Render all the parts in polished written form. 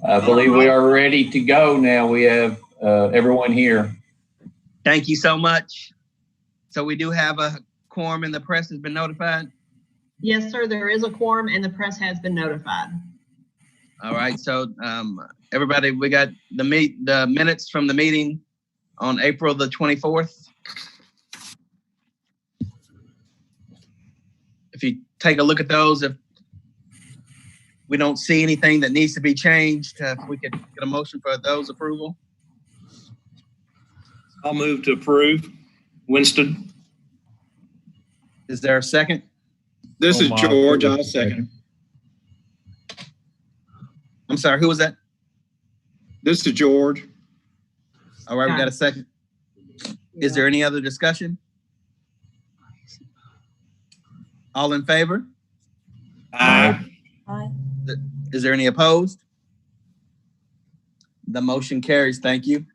I believe we are ready to go now. We have everyone here. Thank you so much. So we do have a quorum and the press has been notified? Yes, sir. There is a quorum and the press has been notified. All right. So everybody, we got the minutes from the meeting on April the 24th. If you take a look at those, if we don't see anything that needs to be changed, if we could get a motion for those approval. I'll move to approve. Winston. Is there a second? This is George. I'll second. I'm sorry, who was that? This is George. All right, we got a second. Is there any other discussion? All in favor? Aye. Aye. Is there any opposed? The motion carries. Thank you.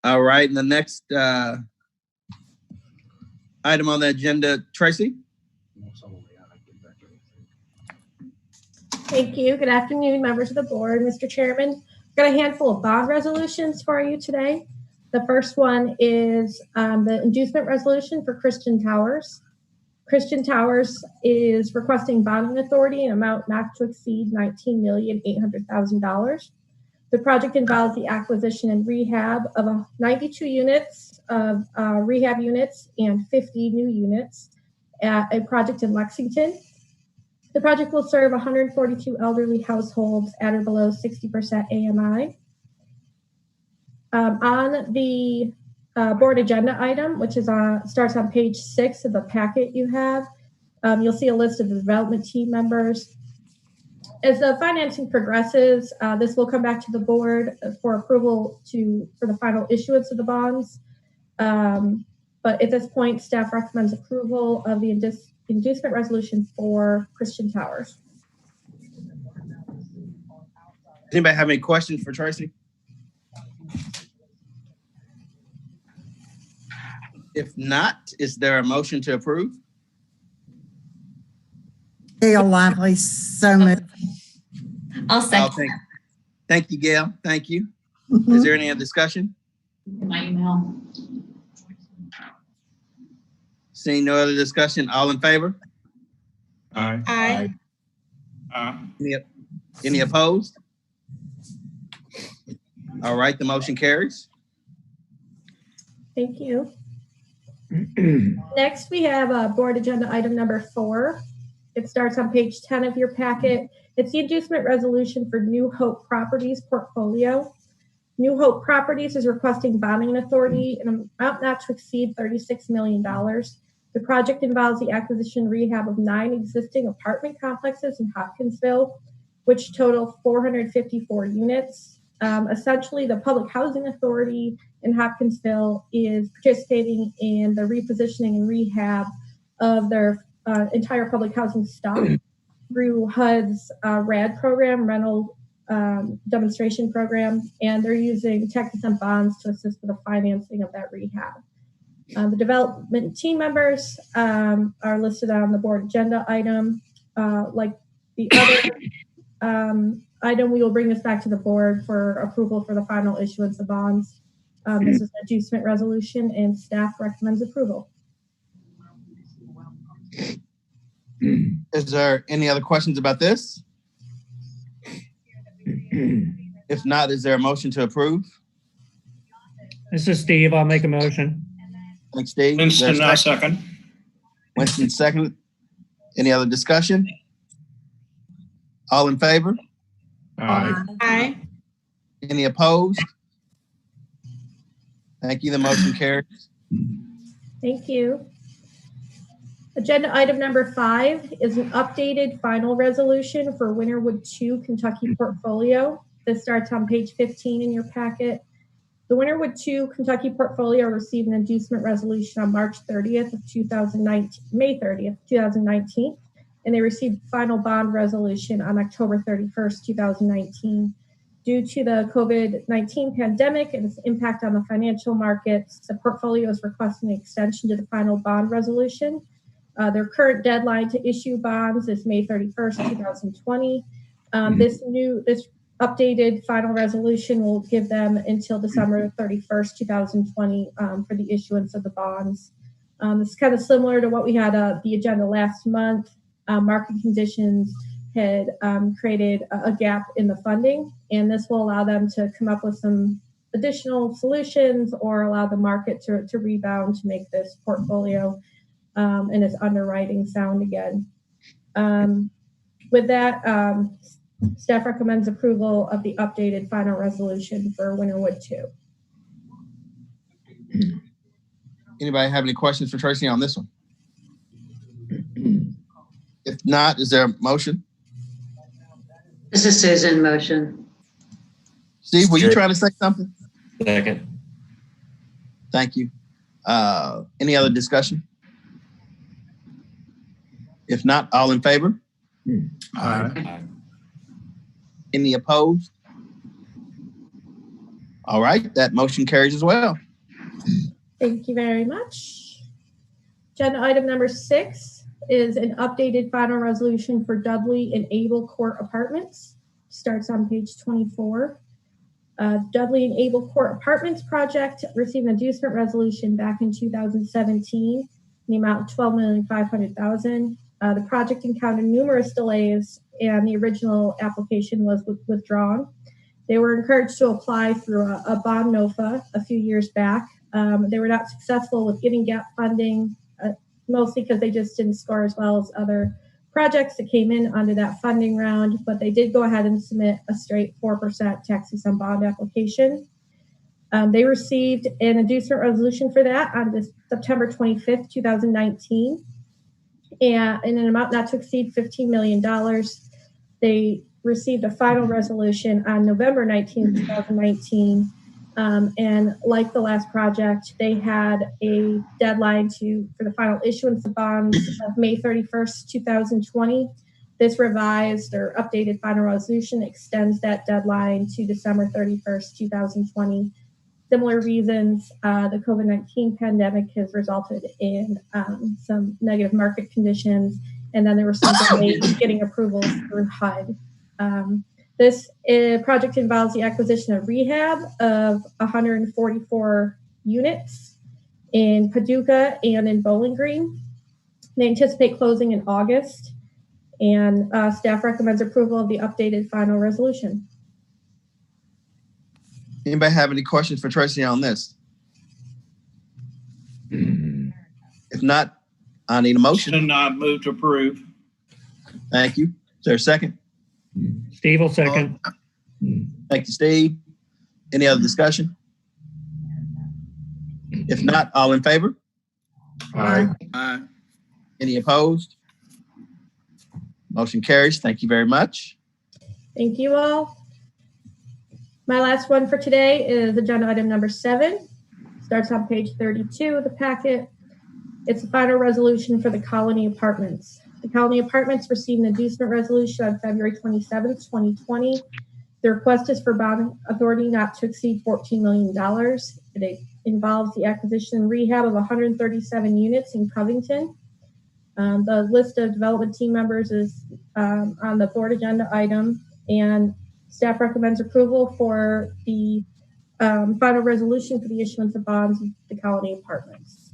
All right, and the next item on the agenda, Tracy. Thank you. Good afternoon, members of the board. Mr. Chairman, we've got a handful of bond resolutions for you today. The first one is the inducement resolution for Christian Towers. Christian Towers is requesting bonding authority in amount not to exceed $19,800,000. The project involves the acquisition and rehab of 92 units of rehab units and 50 new units at a project in Lexington. The project will serve 142 elderly households at or below 60% AMI. On the board agenda item, which is starts on page 6 of the packet you have, you'll see a list of the development team members. As the financing progresses, this will come back to the board for approval for the final issuance of the bonds. But at this point, staff recommends approval of the inducement resolution for Christian Towers. Anybody have any questions for Tracy? If not, is there a motion to approve? Gail Lively, so moved. I'll second. Thank you, Gail. Thank you. Is there any other discussion? My email. Seeing no other discussion, all in favor? Aye. Aye. Any opposed? All right, the motion carries. Thank you. Next, we have board agenda item number 4. It starts on page 10 of your packet. It's the inducement resolution for New Hope Properties portfolio. New Hope Properties is requesting bonding authority in an amount not to exceed $36 million. The project involves the acquisition and rehab of 9 existing apartment complexes in Hopkinsville, which total 454 units. Essentially, the Public Housing Authority in Hopkinsville is participating in the repositioning and rehab of their entire public housing stock through HUD's RAD program, rental demonstration program, and they're using tax-exempt bonds to assist with the financing of that rehab. The development team members are listed on the board agenda item. Like the other item, we will bring this back to the board for approval for the final issuance of bonds. This is an inducement resolution and staff recommends approval. Is there any other questions about this? If not, is there a motion to approve? This is Steve. I'll make a motion. Thanks, Steve. Winston, I'll second. Winston, second. Any other discussion? All in favor? Aye. Aye. Any opposed? Thank you. The motion carries. Thank you. Agenda item number 5 is an updated final resolution for Winterwood 2 Kentucky portfolio. This starts on page 15 in your packet. The Winterwood 2 Kentucky portfolio received an inducement resolution on March 30th of 2019, May 30th, 2019, and they received final bond resolution on October 31st, 2019. Due to the COVID-19 pandemic and its impact on the financial markets, the portfolio is requesting an extension to the final bond resolution. Their current deadline to issue bonds is May 31st, 2020. This updated final resolution will give them until December 31st, 2020 for the issuance of the bonds. It's kind of similar to what we had the agenda last month. Market conditions had created a gap in the funding, and this will allow them to come up with some additional solutions or allow the market to rebound to make this portfolio and its underwriting sound again. With that, staff recommends approval of the updated final resolution for Winterwood 2. Anybody have any questions for Tracy on this one? If not, is there a motion? This is Susan, motion. Steve, were you trying to say something? Second. Thank you. Any other discussion? If not, all in favor? Aye. Any opposed? All right, that motion carries as well. Thank you very much. Agenda item number 6 is an updated final resolution for Dudley and Able Court Apartments. Starts on page 24. Dudley and Able Court Apartments project received an inducement resolution back in 2017 in the amount of $12,500,000. The project encountered numerous delays, and the original application was withdrawn. They were encouraged to apply through a bond NOFA a few years back. They were not successful with getting gap funding, mostly because they just didn't score as well as other projects that came in under that funding round, but they did go ahead and submit a straight 4% tax-exempt bond application. They received an inducement resolution for that on September 25th, 2019, and in an amount not to exceed $15 million. They received a final resolution on November 19th, 2019. And like the last project, they had a deadline for the final issuance of bonds of May 31st, 2020. This revised or updated final resolution extends that deadline to December 31st, 2020. Similar reasons, the COVID-19 pandemic has resulted in some negative market conditions, and then there were some delays getting approvals through HUD. This project involves the acquisition of rehab of 144 units in Paducah and in Bowling Green. They anticipate closing in August, and staff recommends approval of the updated final resolution. Anybody have any questions for Tracy on this? If not, I need a motion. Motion, I move to approve. Thank you. Is there a second? Steve will second. Thank you, Steve. Any other discussion? If not, all in favor? Aye. Any opposed? Motion carries. Thank you very much. Thank you all. My last one for today is agenda item number 7. Starts on page 32 of the packet. It's the final resolution for the Colony Apartments. The Colony Apartments received an inducement resolution on February 27th, 2020. The request is for bond authority not to exceed $14 million. It involves the acquisition and rehab of 137 units in Covington. The list of development team members is on the board agenda item, and staff recommends approval for the final resolution for the issuance of bonds of the Colony Apartments.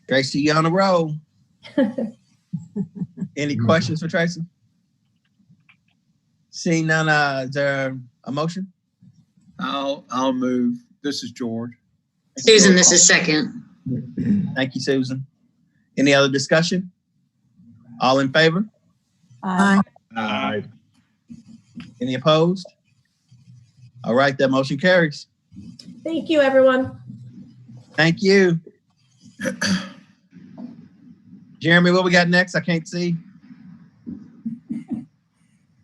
Tracy, you on a roll. Any questions for Tracy? Seeing none, is there a motion? I'll move. This is George. Susan, this is second. Thank you, Susan. Any other discussion? All in favor? Aye. Aye. Any opposed? All right, that motion carries. Thank you, everyone. Thank you. Jeremy, what we got next? I can't see.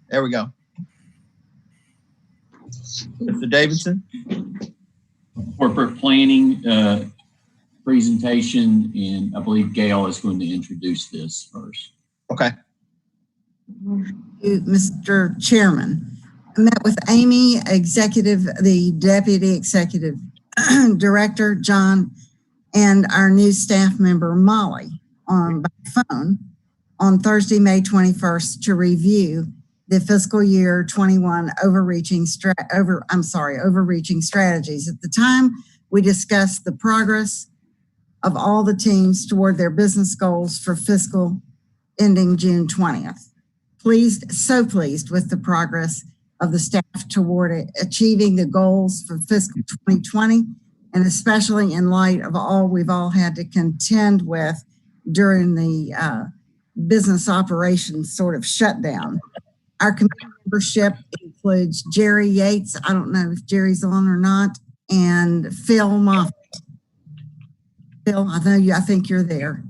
There we go. Mr. Davidson. Corporate planning presentation, and I believe Gail is going to introduce this first. Okay. Mr. Chairman, I met with Amy, the Deputy Executive Director, John, and our new staff member, Molly, by phone on Thursday, May 21st to review the fiscal year 21 overreaching strategies. At the time, we discussed the progress of all the teams toward their business goals for fiscal ending June 20th. So pleased with the progress of the staff toward achieving the goals for fiscal 2020, and especially in light of all we've all had to contend with during the business operations sort of shutdown. Our committee membership includes Jerry Yates, I don't know if Jerry's on or not, and Phil Moffitt. Phil, I think you're there.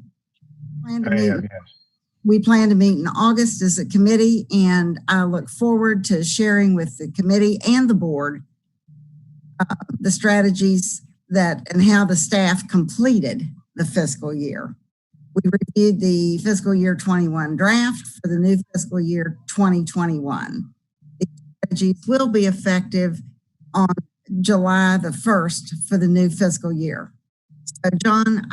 We plan to meet in August as a committee, and I look forward to sharing with the committee and the board the strategies and how the staff completed the fiscal year. We reviewed the fiscal year 21 draft for the new fiscal year 2021. The strategies will be effective on July the 1st for the new fiscal year. So John,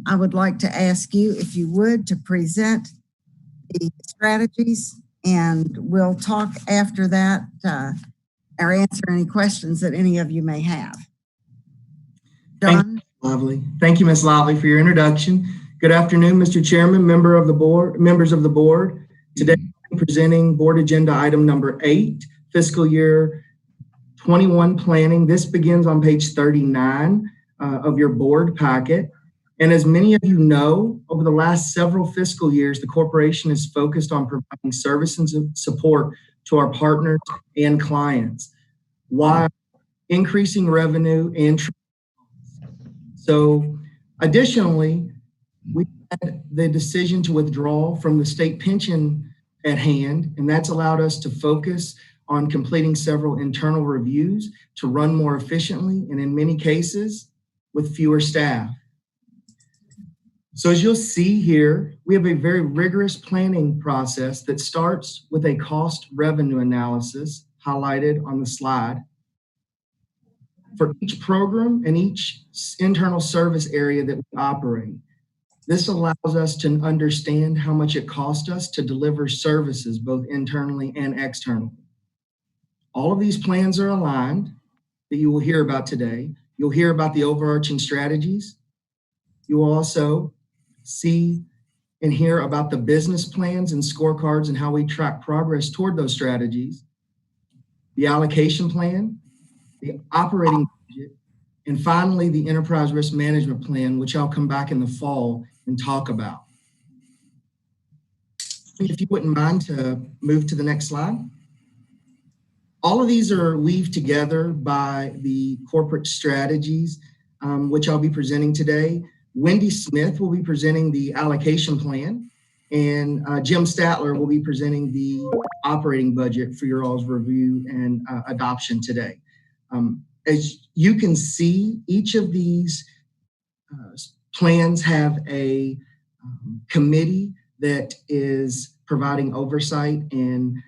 I would like to ask you if you would to present the strategies, and we'll talk after that or answer any questions that any of you may have. John? Lovely. Thank you, Ms. Lively, for your introduction. Good afternoon, Mr. Chairman, members of the board. Today, I'm presenting board agenda item number 8, fiscal year 21 planning. This begins on page 39 of your board packet. And as many of you know, over the last several fiscal years, the corporation is focused on providing services and support to our partners and clients while increasing revenue and so additionally, we had the decision to withdraw from the state pension at hand, and that's allowed us to focus on completing several internal reviews to run more efficiently, and in many cases, with fewer staff. So as you'll see here, we have a very rigorous planning process that starts with a cost revenue analysis highlighted on the slide for each program and each internal service area that we operate. This allows us to understand how much it costs us to deliver services both internally and externally. All of these plans are aligned that you will hear about today. You'll hear about the overarching strategies. You will also see and hear about the business plans and scorecards and how we track progress toward those strategies, the allocation plan, the operating budget, and finally, the enterprise risk management plan, which I'll come back in the fall and talk about. If you wouldn't mind to move to the next slide. All of these are weaved together by the corporate strategies, which I'll be presenting today. Wendy Smith will be presenting the allocation plan, and Jim Statler will be presenting the operating budget for your all's review and adoption today. As you can see, each of these plans have a committee that is providing oversight and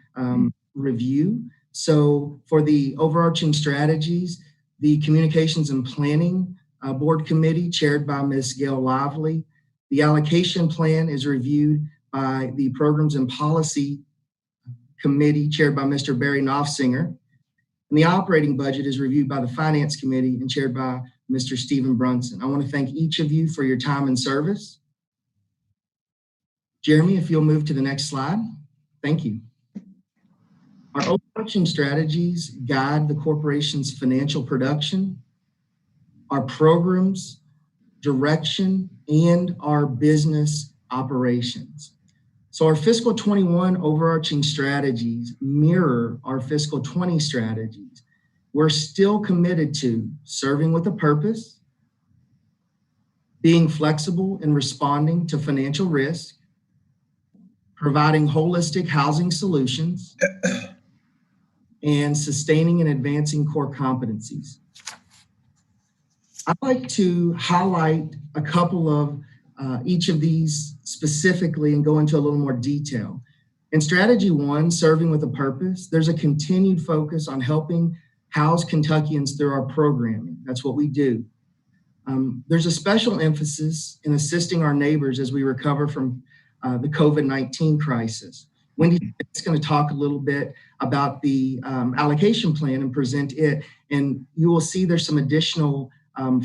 review. So for the overarching strategies, the Communications and Planning Board Committee chaired by Ms. Gail Lively. The allocation plan is reviewed by the Programs and Policy Committee chaired by Mr. Barry Knopfsinger. And the operating budget is reviewed by the Finance Committee and chaired by Mr. Stephen Brunson. I want to thank each of you for your time and service. Jeremy, if you'll move to the next slide. Thank you. Our overarching strategies guide the corporation's financial production, our programs, direction, and our business operations. So our fiscal 21 overarching strategies mirror our fiscal 20 strategies. We're still committed to serving with a purpose, being flexible in responding to financial risk, providing holistic housing solutions, and sustaining and advancing core competencies. I'd like to highlight a couple of each of these specifically and go into a little more detail. In strategy 1, serving with a purpose, there's a continued focus on helping house Kentuckians through our programming. That's what we do. There's a special emphasis in assisting our neighbors as we recover from the COVID-19 crisis. Wendy is going to talk a little bit about the allocation plan and present it. And you will see there's some additional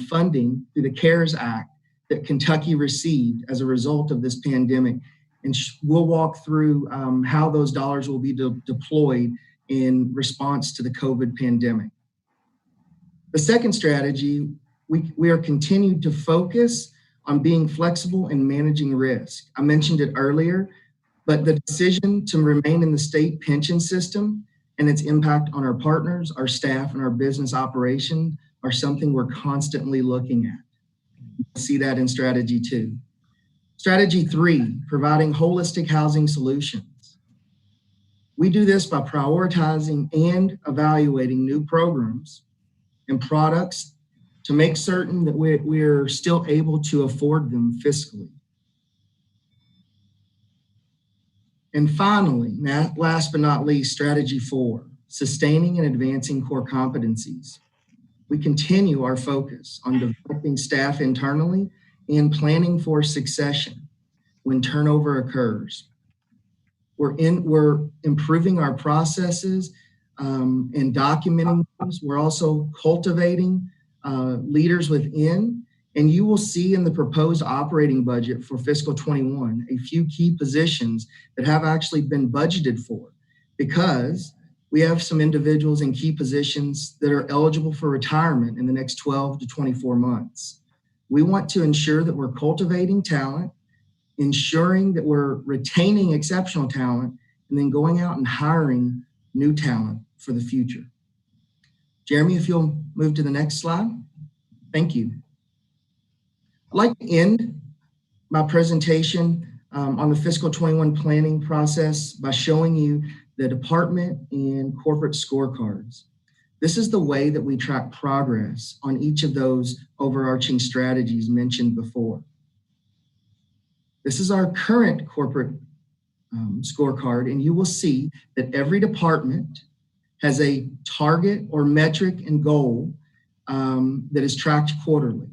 funding through the CARES Act that Kentucky received as a result of this pandemic. And we'll walk through how those dollars will be deployed in response to the COVID pandemic. The second strategy, we are continued to focus on being flexible and managing risk. I mentioned it earlier, but the decision to remain in the state pension system and its impact on our partners, our staff, and our business operation are something we're constantly looking at. You'll see that in strategy 2. Strategy 3, providing holistic housing solutions. We do this by prioritizing and evaluating new programs and products to make certain that we're still able to afford them fiscally. And finally, last but not least, strategy 4, sustaining and advancing core competencies. We continue our focus on developing staff internally and planning for succession when turnover occurs. We're improving our processes and documenting those. We're also cultivating leaders within, and you will see in the proposed operating budget for fiscal 21 a few key positions that have actually been budgeted for, because we have some individuals in key positions that are eligible for retirement in the next 12 to 24 months. We want to ensure that we're cultivating talent, ensuring that we're retaining exceptional talent, and then going out and hiring new talent for the future. Jeremy, if you'll move to the next slide. Thank you. I'd like to end my presentation on the fiscal 21 planning process by showing you the department and corporate scorecards. This is the way that we track progress on each of those overarching strategies mentioned before. This is our current corporate scorecard, and you will see that every department has a target or metric and goal that is tracked quarterly.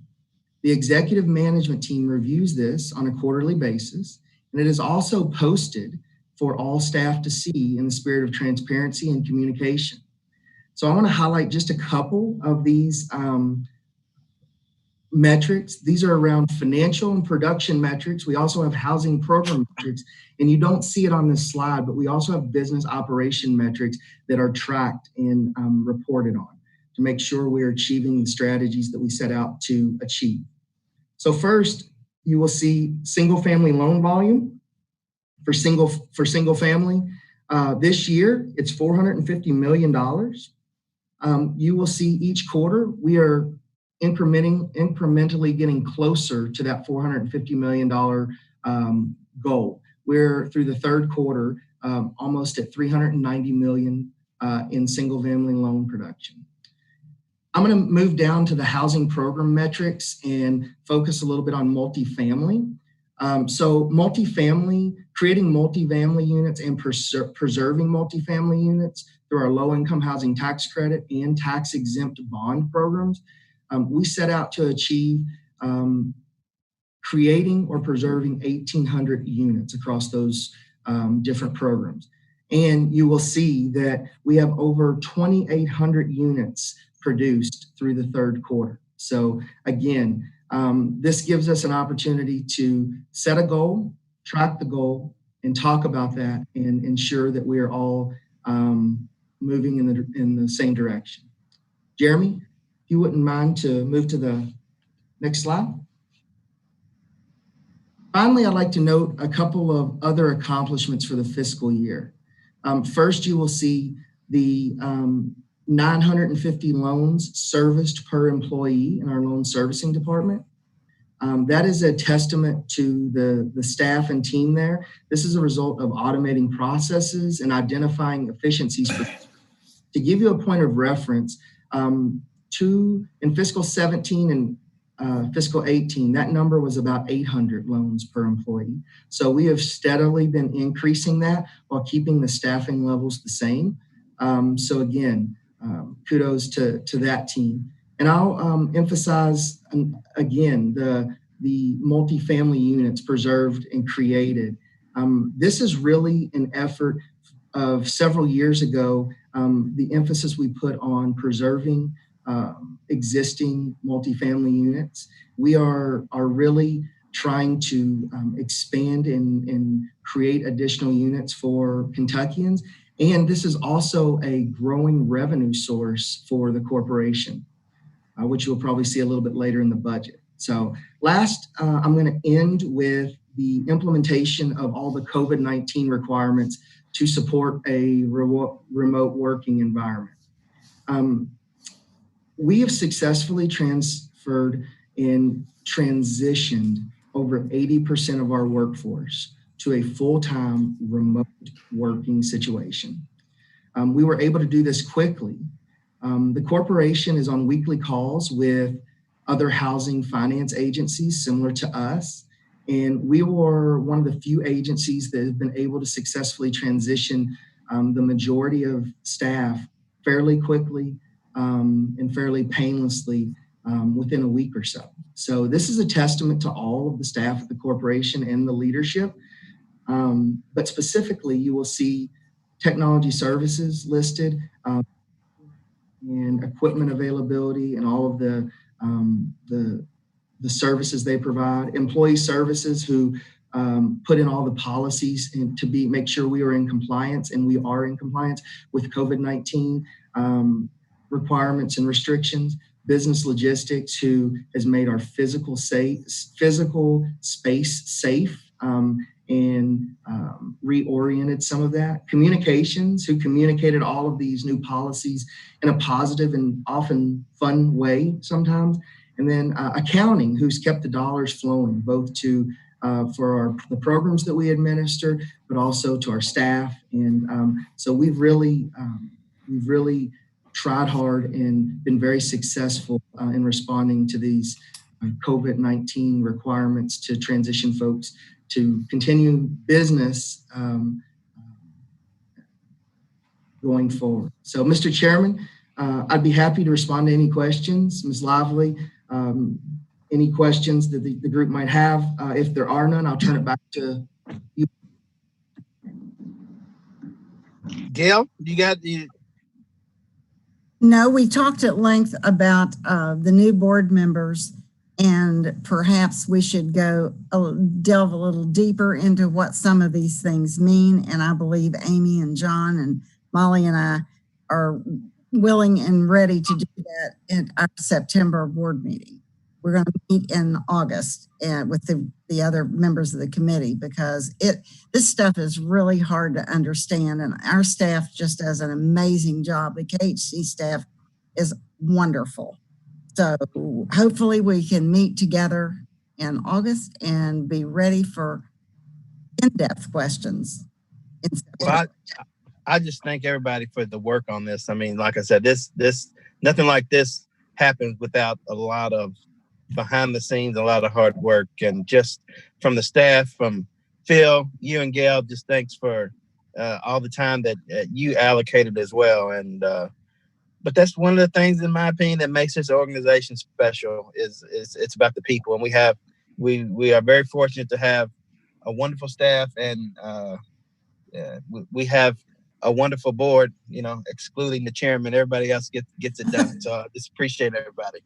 The executive management team reviews this on a quarterly basis, and it is also posted for all staff to see in the spirit of transparency and communication. So I want to highlight just a couple of these metrics. These are around financial and production metrics. We also have housing program metrics, and you don't see it on this slide, but we also have business operation metrics that are tracked and reported on to make sure we're achieving the strategies that we set out to achieve. So first, you will see single family loan volume for single family. This year, it's $450 million. You will see each quarter, we are incrementally getting closer to that $450 million goal. We're through the third quarter, almost at $390 million in single family loan production. I'm going to move down to the housing program metrics and focus a little bit on multifamily. So multifamily, creating multifamily units and preserving multifamily units through our low-income housing tax credit and tax-exempt bond programs. We set out to achieve creating or preserving 1,800 units across those different programs. And you will see that we have over 2,800 units produced through the third quarter. So again, this gives us an opportunity to set a goal, track the goal, and talk about that and ensure that we are all moving in the same direction. Jeremy, if you wouldn't mind to move to the next slide. Finally, I'd like to note a couple of other accomplishments for the fiscal year. First, you will see the 950 loans serviced per employee in our loan servicing department. That is a testament to the staff and team there. This is a result of automating processes and identifying efficiencies. To give you a point of reference, in fiscal 17 and fiscal 18, that number was about 800 loans per employee. So we have steadily been increasing that while keeping the staffing levels the same. So again, kudos to that team. And I'll emphasize again the multifamily units preserved and created. This is really an effort of several years ago, the emphasis we put on preserving existing multifamily units. We are really trying to expand and create additional units for Kentuckians. And this is also a growing revenue source for the corporation, which you'll probably see a little bit later in the budget. So last, I'm going to end with the implementation of all the COVID-19 requirements to support a remote working environment. We have successfully transferred and transitioned over 80% of our workforce to a full-time remote working situation. We were able to do this quickly. The corporation is on weekly calls with other housing finance agencies similar to us. And we were one of the few agencies that have been able to successfully transition the majority of staff fairly quickly and fairly painlessly within a week or so. So this is a testament to all of the staff of the corporation and the leadership. But specifically, you will see technology services listed and equipment availability and all of the services they provide. Employee services who put in all the policies and to make sure we are in compliance, and we are in compliance with COVID-19 requirements and restrictions. Business logistics, who has made our physical space safe and reoriented some of that. Communications, who communicated all of these new policies in a positive and often fun way sometimes. And then accounting, who's kept the dollars flowing, both to for the programs that we administer, but also to our staff. And so we've really tried hard and been very successful in responding to these COVID-19 requirements to transition folks to continue business going forward. So, Mr. Chairman, I'd be happy to respond to any questions. Ms. Lively, any questions that the group might have. If there are none, I'll turn it back to you. Gail, you got the... No, we talked at length about the new board members, and perhaps we should delve a little deeper into what some of these things mean. And I believe Amy and John and Molly and I are willing and ready to do that in our September board meeting. We're going to meet in August with the other members of the committee, because this stuff is really hard to understand, and our staff just does an amazing job. The KHC staff is wonderful. So hopefully we can meet together in August and be ready for in-depth questions. Well, I just thank everybody for the work on this. I mean, like I said, this nothing like this happens without a lot of behind the scenes, a lot of hard work, and just from the staff, from Phil, you and Gail, just thanks for all the time that you allocated as well. And but that's one of the things, in my opinion, that makes this organization special. Is it's about the people, and we are very fortunate to have a wonderful staff, and we have a wonderful board. You know, excluding the chairman, everybody else gets it done. So I just appreciate everybody.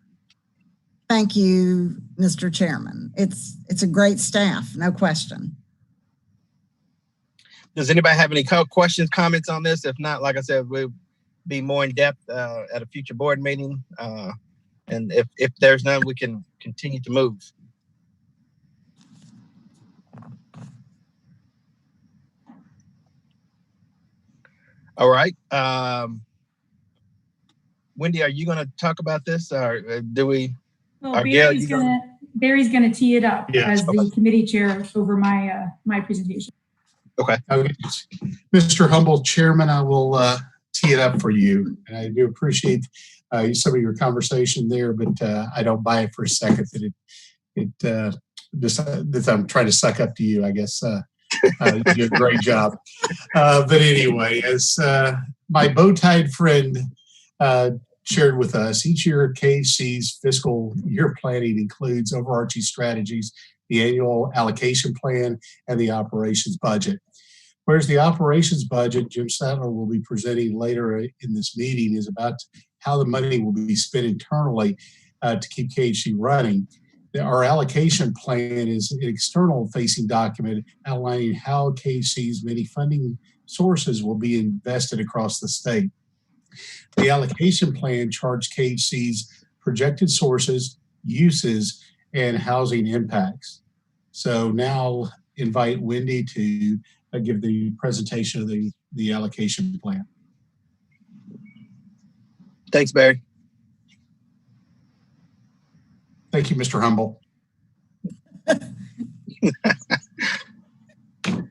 Thank you, Mr. Chairman. It's a great staff, no question. Does anybody have any questions, comments on this? If not, like I said, we'll be more in depth at a future board meeting. And if there's none, we can continue to move. All right. Wendy, are you going to talk about this, or do we? Well, Barry's going to tee it up as the committee chair over my presentation. Okay. Mr. Humble, Chairman, I will tee it up for you. And I do appreciate some of your conversation there, but I don't buy it for a second that I'm trying to suck up to you. I guess you do a great job. But anyway, as my bow-tied friend shared with us, each year KHC's fiscal year planning includes overarching strategies the annual allocation plan, and the operations budget. Whereas the operations budget, Jim Sattler will be presenting later in this meeting, is about how the money will be spent internally to keep KHC running. Our allocation plan is an external facing document outlining how KHC's many funding sources will be invested across the state. The allocation plan charts KHC's projected sources, uses, and housing impacts. So now I'll invite Wendy to give the presentation of the allocation plan. Thanks, Barry. Thank you, Mr. Humble.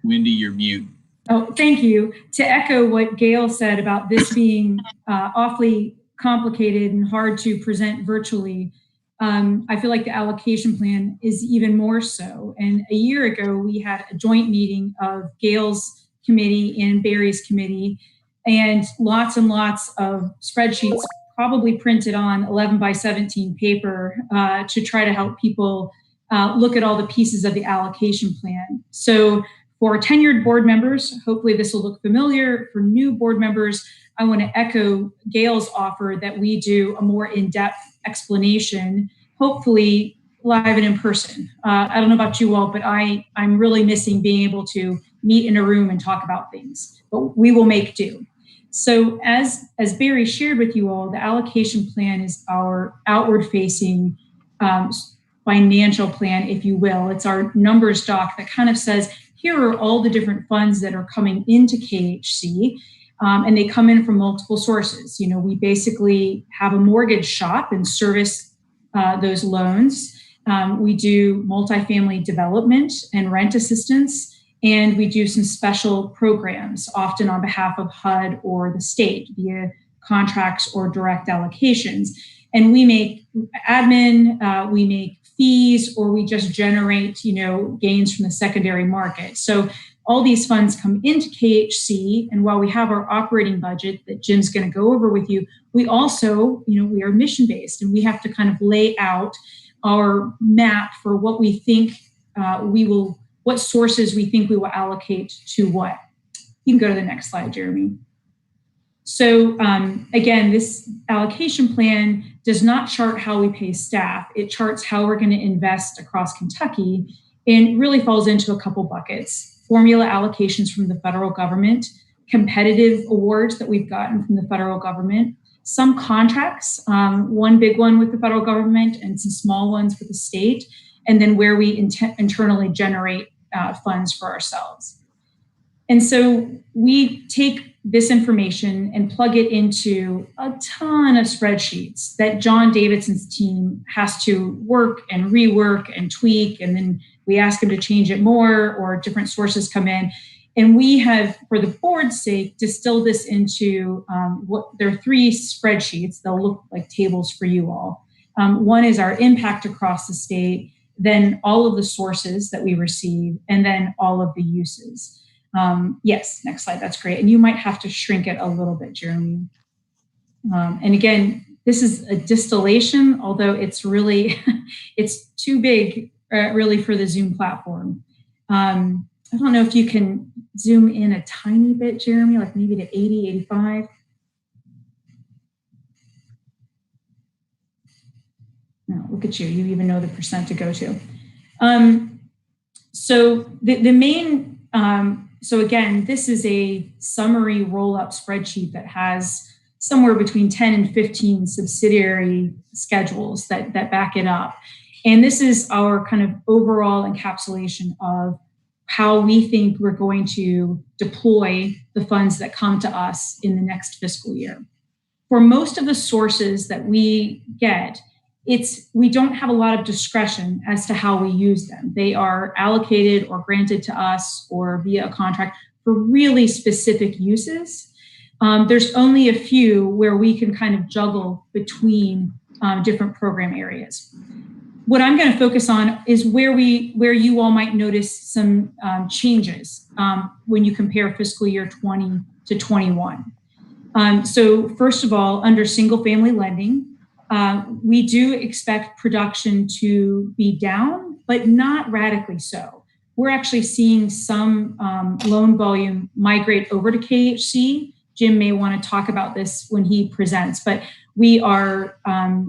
Wendy, you're mute. Oh, thank you. To echo what Gail said about this being awfully complicated and hard to present virtually, I feel like the allocation plan is even more so. And a year ago, we had a joint meeting of Gail's committee and Barry's committee, and lots of spreadsheets, probably printed on 11 by 17 paper to try to help people look at all the pieces of the allocation plan. So for tenured board members, hopefully this will look familiar. For new board members, I want to echo Gail's offer that we do a more in-depth explanation, hopefully live and in person. I don't know about you all, but I'm really missing being able to meet in a room and talk about things, but we will make do. So as Barry shared with you all, the allocation plan is our outward-facing financial plan, if you will. It's our numbers doc that kind of says, here are all the different funds that are coming into KHC, and they come in from multiple sources. You know, we basically have a mortgage shop and service those loans. We do multifamily development and rent assistance, and we do some special programs, often on behalf of HUD or the state via contracts or direct allocations. And we make admin, we make fees, or we just generate, gains from the secondary market. So all these funds come into KHC, and while we have our operating budget that Jim's going to go over with you, we also, we are mission-based, and we have to kind of lay out our map for what we think what sources we think we will allocate to what. You can go to the next slide, Jeremy. So again, this allocation plan does not chart how we pay staff. It charts how we're going to invest across Kentucky, and really falls into a couple buckets. Formula allocations from the federal government, competitive awards that we've gotten from the federal government, some contracts, one big one with the federal government and some small ones with the state, and then where we internally generate funds for ourselves. And so we take this information and plug it into a ton of spreadsheets that John Davidson's team has to work and rework and tweak, and then we ask him to change it more, or different sources come in. And we have, for the board's sake, distilled this into there are 3 spreadsheets. They'll look like tables for you all. One is our impact across the state, then all of the sources that we receive, and then all of the uses. Yes, next slide, that's great. And you might have to shrink it a little bit, Jeremy. And again, this is a distillation, although it's really, it's too big really for the Zoom platform. I don't know if you can zoom in a tiny bit, Jeremy, like maybe to 80, 85. No, look at you, you even know the percent to go to. So the main, so again, this is a summary roll-up spreadsheet that has somewhere between 10 and 15 subsidiary schedules that back it up. And this is our kind of overall encapsulation of how we think we're going to deploy the funds that come to us in the next fiscal year. For most of the sources that we get, we don't have a lot of discretion as to how we use them. They are allocated or granted to us or via a contract for really specific uses. There's only a few where we can kind of juggle between different program areas. What I'm going to focus on is where you all might notice some changes when you compare fiscal year 20 to 21. So first of all, under single family lending, we do expect production to be down, but not radically so. We're actually seeing some loan volume migrate over to KHC. Jim may want to talk about this when he presents, but we are,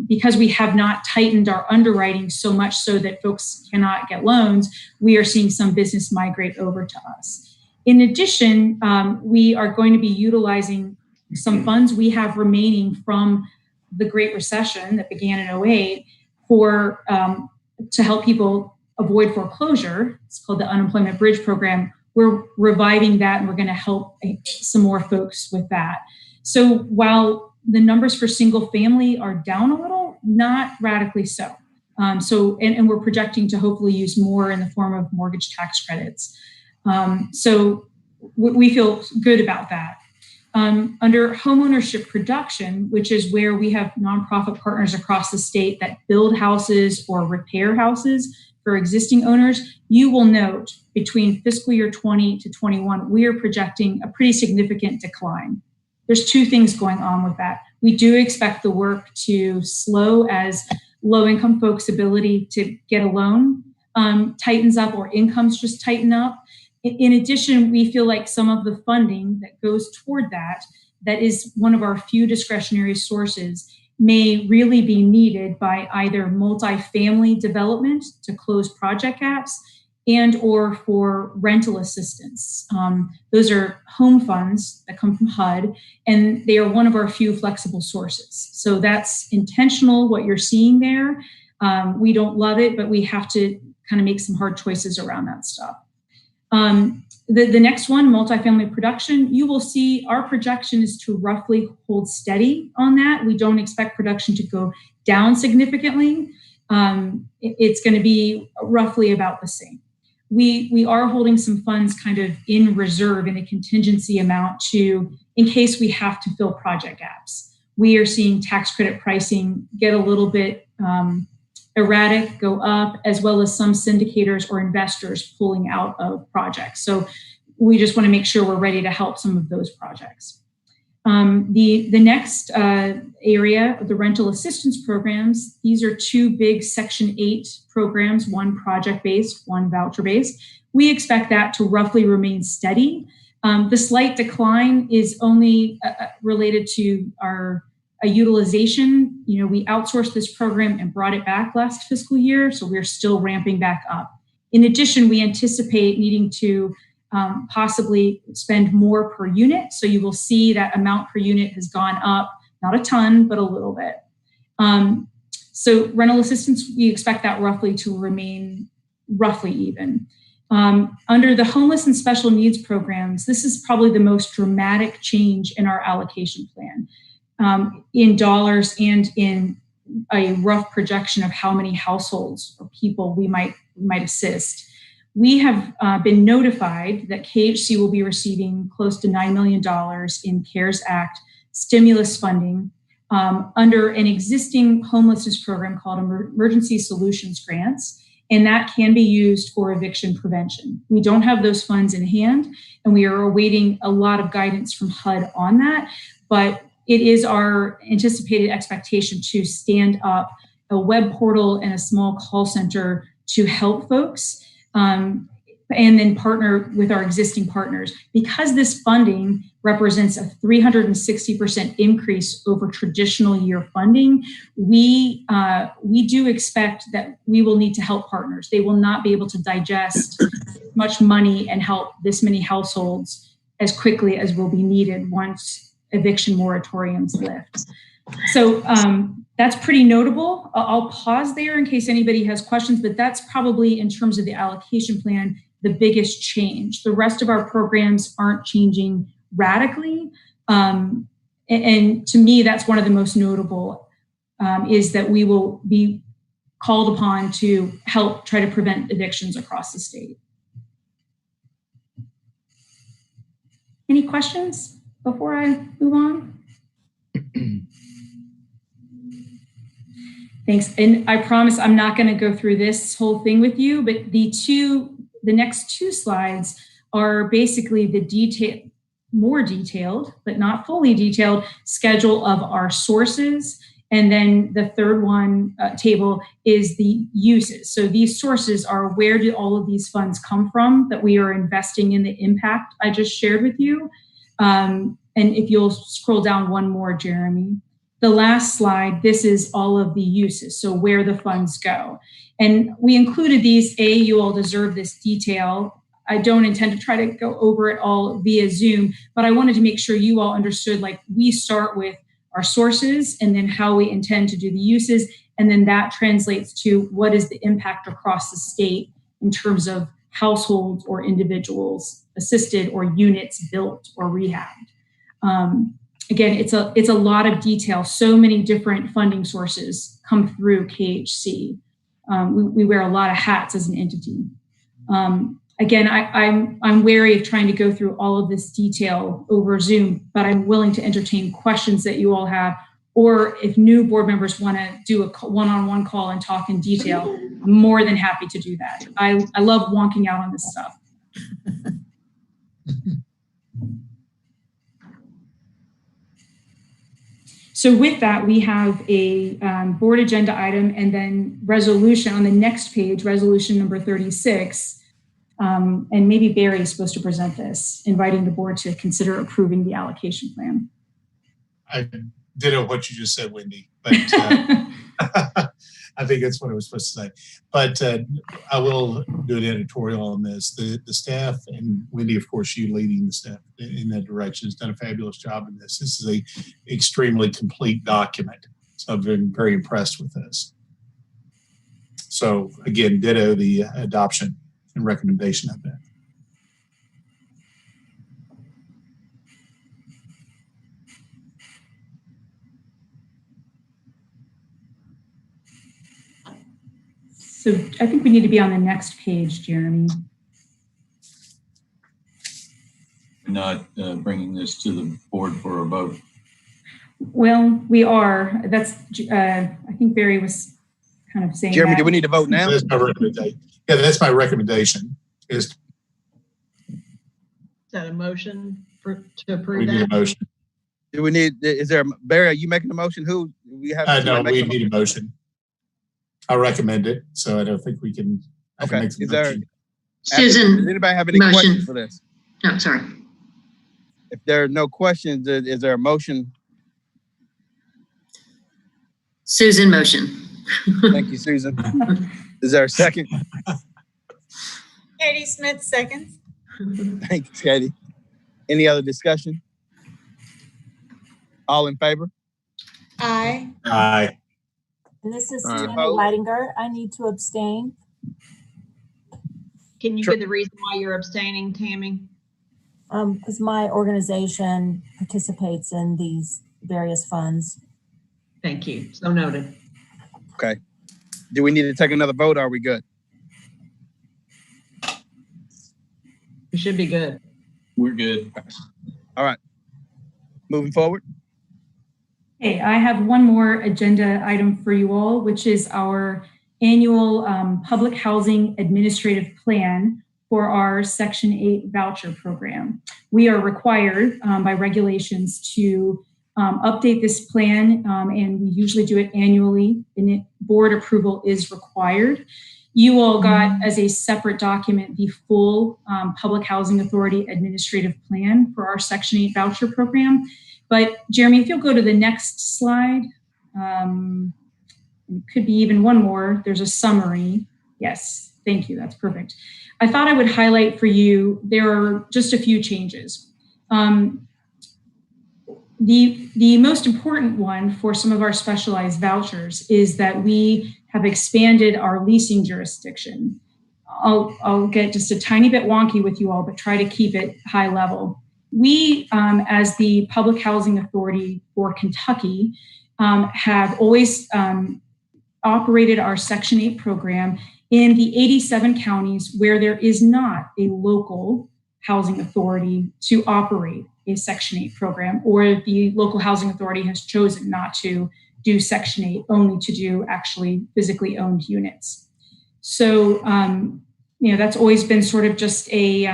because we have not tightened our underwriting so much so that folks cannot get loans, we are seeing some business migrate over to us. In addition, we are going to be utilizing some funds we have remaining from the Great Recession that began in 2008 for, to help people avoid foreclosure. It's called the Unemployment Bridge Program. We're reviving that, and we're going to help some more folks with that. So while the numbers for single family are down a little, not radically so. And we're projecting to hopefully use more in the form of mortgage tax credits. So we feel good about that. Under homeownership production, which is where we have nonprofit partners across the state that build houses or repair houses for existing owners, you will note between fiscal year 20 to 21, we are projecting a pretty significant decline. There's two things going on with that. We do expect the work to slow as low-income folks' ability to get a loan tightens up, or incomes just tighten up. In addition, we feel like some of the funding that goes toward that is one of our few discretionary sources, may really be needed by either multifamily development to close project gaps and or for rental assistance. Those are home funds that come from HUD, and they are one of our few flexible sources. So that's intentional, what you're seeing there. We don't love it, but we have to kind of make some hard choices around that stuff. The next one, multifamily production, you will see our projection is to roughly hold steady on that. We don't expect production to go down significantly. It's going to be roughly about the same. We are holding some funds kind of in reserve in a contingency amount in case we have to fill project gaps. We are seeing tax credit pricing get a little bit erratic, go up, as well as some syndicators or investors pulling out of projects. So we just want to make sure we're ready to help some of those projects. The next area of the rental assistance programs, these are two big Section 8 programs, one project-based, one voucher-based. We expect that to roughly remain steady. The slight decline is only related to our utilization. We outsourced this program and brought it back last fiscal year, so we're still ramping back up. In addition, we anticipate needing to possibly spend more per unit. So you will see that amount per unit has gone up, not a ton, but a little bit. So rental assistance, we expect that roughly to remain roughly even. Under the homeless and special needs programs, this is probably the most dramatic change in our allocation plan. In dollars and in a rough projection of how many households or people we might assist. We have been notified that KHC will be receiving close to $9 million in CARES Act stimulus funding under an existing homelessness program called Emergency Solutions Grants, and that can be used for eviction prevention. We don't have those funds in hand, and we are awaiting a lot of guidance from HUD on that, but it is our anticipated expectation to stand up a web portal and a small call center to help folks, and then partner with our existing partners. Because this funding represents a 360% increase over traditional year funding, we do expect that we will need to help partners. They will not be able to digest much money and help this many households as quickly as will be needed once eviction moratoriums lift. So that's pretty notable. I'll pause there in case anybody has questions, but that's probably, in terms of the allocation plan, the biggest change. The rest of our programs aren't changing radically. And to me, that's one of the most notable, is that we will be called upon to help try to prevent evictions across the state. Any questions before I move on? Thanks. And I promise I'm not going to go through this whole thing with you, but the next two slides are basically the more detailed, but not fully detailed schedule of our sources And then the third one table is the uses. So these sources are where do all of these funds come from that we are investing in the impact I just shared with you. And if you'll scroll down one more, Jeremy, the last slide, this is all of the uses. So where the funds go. And we included these. You all deserve this detail. I don't intend to try to go over it all via Zoom, but I wanted to make sure you all understood, like, we start with our sources and then how we intend to do the uses. And then that translates to what is the impact across the state in terms of households or individuals assisted or units built or rehabbed. Again, it's a lot of detail. So many different funding sources come through KHC. We wear a lot of hats as an entity. Again, I'm wary of trying to go through all of this detail over Zoom, but I'm willing to entertain questions that you all have, or if new board members want to do a one-on-one call and talk in detail, I'm more than happy to do that. I love wonking out on this stuff. So with that, we have a board agenda item and then resolution on the next page, resolution number 36. And maybe Barry is supposed to present this, inviting the board to consider approving the allocation plan. I ditto what you just said, Wendy, but I think that's what I was supposed to say. But I will do an editorial on this. The staff, and Wendy, of course, you leading the staff in that direction, has done a fabulous job in this. This is a extremely complete document. So I've been very impressed with this. So again, ditto the adoption and recommendation of that. So I think we need to be on the next page, Jeremy. Not bringing this to the board for a vote. Well, we are. That's, I think Barry was kind of saying Jeremy, that. do we need to vote now? That's my recommendation. Yeah, that's my recommendation. Is that a motion to we approve need a that? motion? Do we need, is there, Barry, are you making the motion? Who, we have? No, we need a motion. I recommend it, so I don't think we can. Okay. Make the Is there, motion. Susan, does anybody have any motion. questions for this? No, sorry. If there are no questions, is there a motion? Susan, motion. Thank you, Susan. Is there a second? Katie Smith, seconds. Thank you, Katie. Any other discussion? All in favor? Aye. Aye. And this is All right. Susanna Leidinger. I need to abstain. Can you Sure. give the reason why you're abstaining, Tammy? Because my organization participates in these various funds. Thank you. So noted. Okay. Do we need to take another vote? Or are we good? We should be good. We're good. All right. Moving forward. Okay, I have one more agenda item for you all, which is our annual public housing administrative plan for our Section 8 voucher program. We are required by regulations to update this plan, and we usually do it annually, and board approval is required. You all got as a separate document the full Public Housing Authority administrative plan for our Section 8 voucher program. But Jeremy, if you'll go to the next slide, it could be even one more. There's a summary. Yes, thank you. That's perfect. I thought I would highlight for you, there are just a few changes. The most important one for some of our specialized vouchers is that we have expanded our leasing jurisdiction. I'll get just a tiny bit wonky with you all, but try to keep it high level. We, as the Public Housing Authority for Kentucky, have always operated our Section 8 program in the 87 counties where there is not a local housing authority to operate a Section 8 program, or the local housing authority has chosen not to do Section 8, only to do actually physically owned units. So, that's always been sort of just a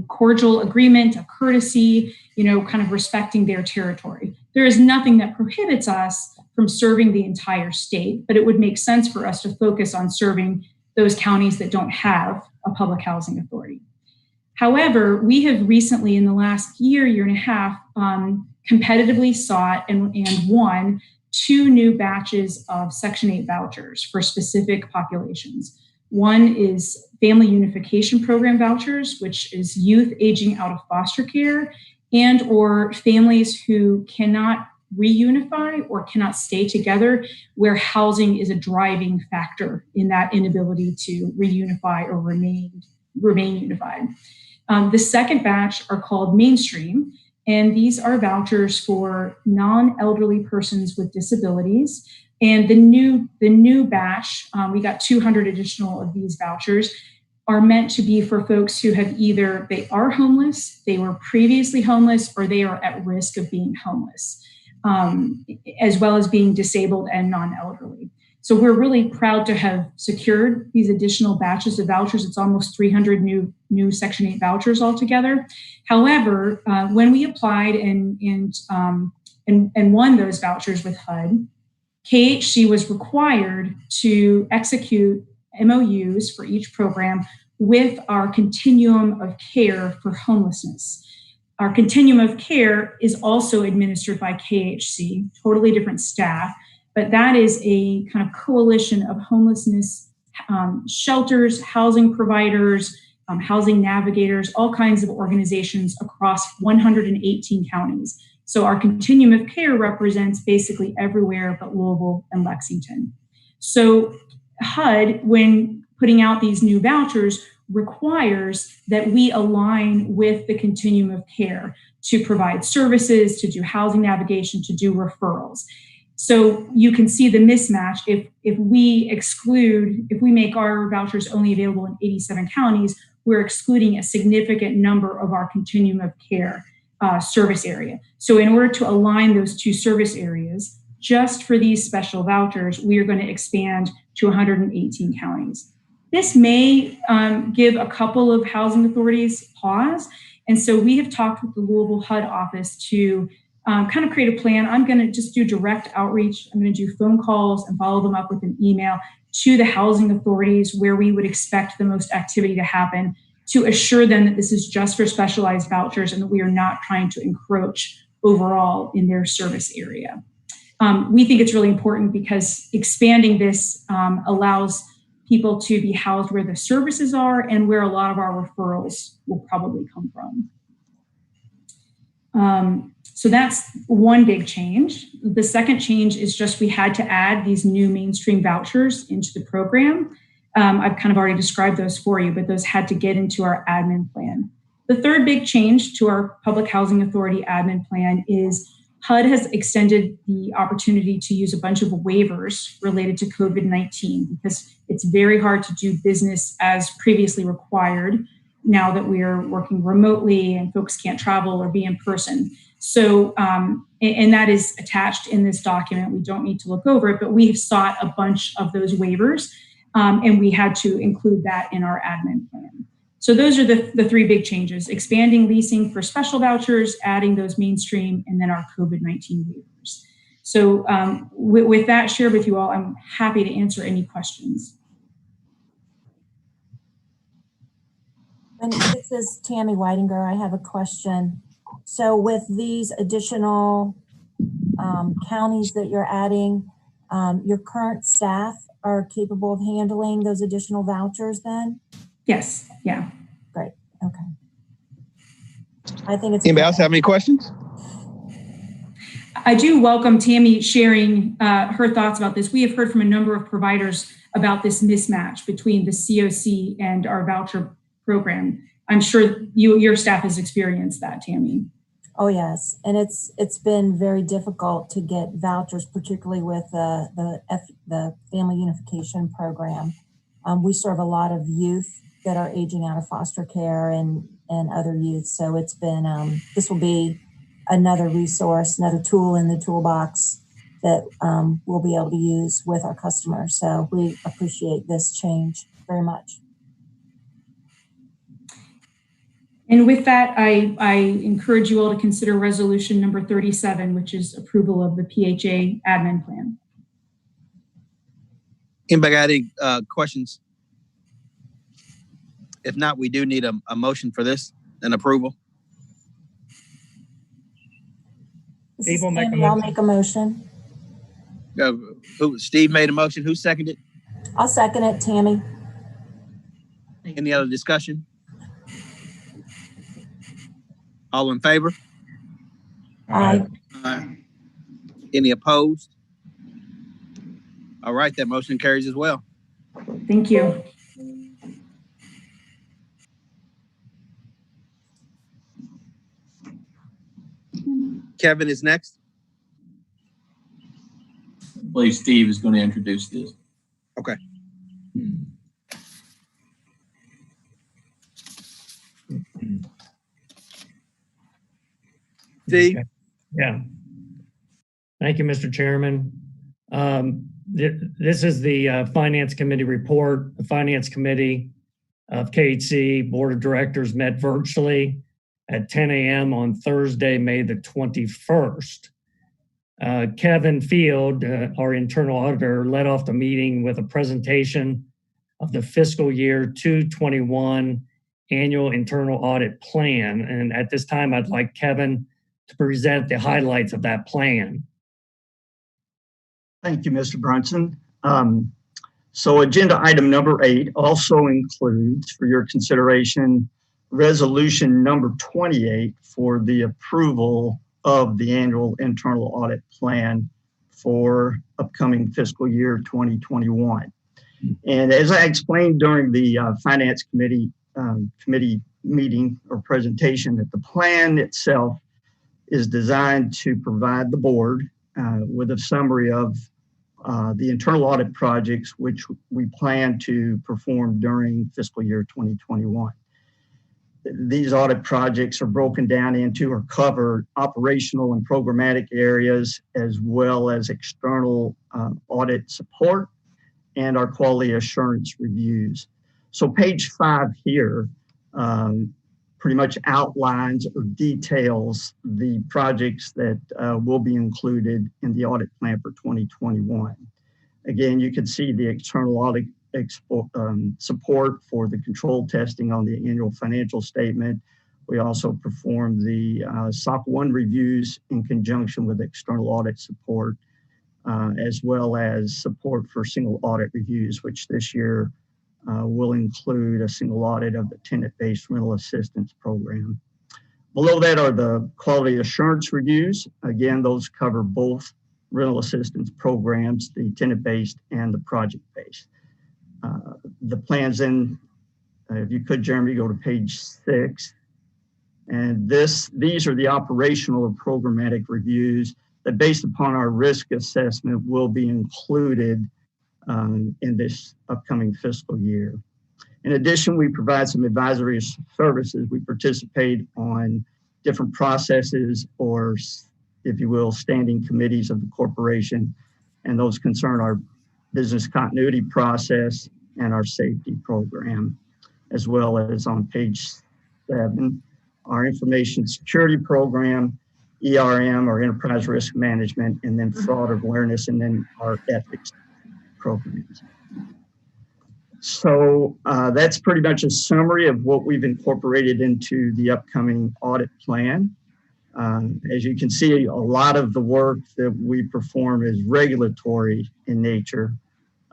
cordial agreement, a courtesy, kind of respecting their territory. There is nothing that prohibits us from serving the entire state, but it would make sense for us to focus on serving those counties that don't have a public housing authority. However, we have recently, in the last year and a half, competitively sought and won 2 new batches of Section 8 vouchers for specific populations. One is Family Unification Program vouchers, which is youth aging out of foster care and or families who cannot reunify or cannot stay together, where housing is a driving factor in that inability to reunify or remain unified. The second batch are called Mainstream, and these are vouchers for non-elderly persons with disabilities. And the new batch, we got 200 additional of these vouchers, are meant to be for folks who have either they are homeless, they were previously homeless, or they are at risk of being homeless, as well as being disabled and non-elderly. So we're really proud to have secured these additional batches of vouchers. It's almost 300 new Section 8 vouchers altogether. However, when we applied and won those vouchers with HUD, KHC was required to execute MOUs for each program with our continuum of care for homelessness. Our continuum of care is also administered by KHC, totally different staff, but that is a kind of coalition of homelessness shelters, housing providers, housing navigators, all kinds of organizations across 118 counties. So our continuum of care represents basically everywhere but Louisville and Lexington. So HUD, when putting out these new vouchers, requires that we align with the continuum of care to provide services, to do housing navigation, to do referrals. So you can see the mismatch. If we make our vouchers only available in 87 counties, we're excluding a significant number of our continuum of care service area. So in order to align those 2 service areas, just for these special vouchers, we are going to expand to 118 counties. This may give a couple of housing authorities pause. And so we have talked with the Louisville HUD office to kind of create a plan. I'm going to just do direct outreach. I'm going to do phone calls and follow them up with an email to the housing authorities where we would expect the most activity to happen, to assure them that this is just for specialized vouchers and that we are not trying to encroach overall in their service area. We think it's really important because expanding this allows people to be housed where the services are and where a lot of our referrals will probably come from. So that's one big change. The second change is just we had to add these new mainstream vouchers into the program. I've kind of already described those for you, but those had to get into our admin plan. The third big change to our Public Housing Authority admin plan is HUD has extended the opportunity to use a bunch of waivers related to COVID-19 because it's very hard to do business as previously required now that we are working remotely and folks can't travel or be in person. So, and that is attached in this document. We don't need to look over it, but we have sought a bunch of those waivers and we had to include that in our admin plan. So those are the 3 big changes: expanding leasing for special vouchers, adding those mainstream, and then our COVID-19 waivers. So with that shared with you all, I'm happy to answer any questions. And this is Tammy Weidinger. I have a question. So with these additional counties that you're adding, your current staff are capable of handling those additional vouchers then? Yes. Yeah. Great. Okay. I think it's. Anybody else have any questions? I do welcome Tammy sharing her thoughts about this. We have heard from a number of providers about this mismatch between the COC and our voucher program. I'm sure your staff has experienced that, Tammy. Oh yes, and it's been very difficult to get vouchers, particularly with the Family Unification Program. We serve a lot of youth that are aging out of foster care and other youth. So it's been, this will be another resource, another tool in the toolbox that we'll be able to use with our customers. So we appreciate this change very much. And with that, I encourage you all to consider resolution number 37, which is approval of the PHA admin plan. Anybody got any questions? If not, we do need a motion for this and approval. This is Steve will make a Tammy. I'll motion. make a motion. Steve made a motion. Who seconded? I'll second it, Tammy. Any other discussion? All in favor? Aye. Aye. Any opposed? All right, that motion carries as well. Thank you. Kevin is next. I believe Steve is going to introduce this. Okay. Steve? Yeah. Thank you, Mr. Chairman. This is the Finance Committee report. The Finance Committee of KHC Board of Directors met virtually at 10 a.m. on Thursday, May the 21st. Kevin Field, our internal auditor, led off the meeting with a presentation of the fiscal year 2021 annual internal audit plan. And at this time, I'd like Kevin to present the highlights of that plan. Thank you, Mr. Brunson. So agenda item number 8 also includes for your consideration resolution number 28 for the approval of the annual internal audit plan for upcoming fiscal year 2021. And as I explained during the Finance Committee meeting or presentation, that the plan itself is designed to provide the board with a summary of the internal audit projects which we plan to perform during fiscal year 2021. These audit projects are broken down into or cover operational and programmatic areas, as well as external audit support and our quality assurance reviews. So page 5 here pretty much outlines or details the projects that will be included in the audit plan for 2021. Again, you can see the external audit support for the control testing on the annual financial statement. We also perform the SOC 1 reviews in conjunction with external audit support, as well as support for single audit reviews, which this year will include a single audit of the tenant-based rental assistance program. Below that are the quality assurance reviews. Again, those cover both rental assistance programs, the tenant-based and the project-based. The plans in, if you could, Jeremy, go to page 6. And these are the operational or programmatic reviews that, based upon our risk assessment, will be included in this upcoming fiscal year. In addition, we provide some advisory services. We participate on different processes, or, if you will, standing committees of the corporation, and those concern our business continuity process and our safety program, as well as on page 7, our information security program, ERM, or enterprise risk management, and then fraud awareness, and then our ethics programs. So that's pretty much a summary of what we've incorporated into the upcoming audit plan. As you can see, a lot of the work that we perform is regulatory in nature,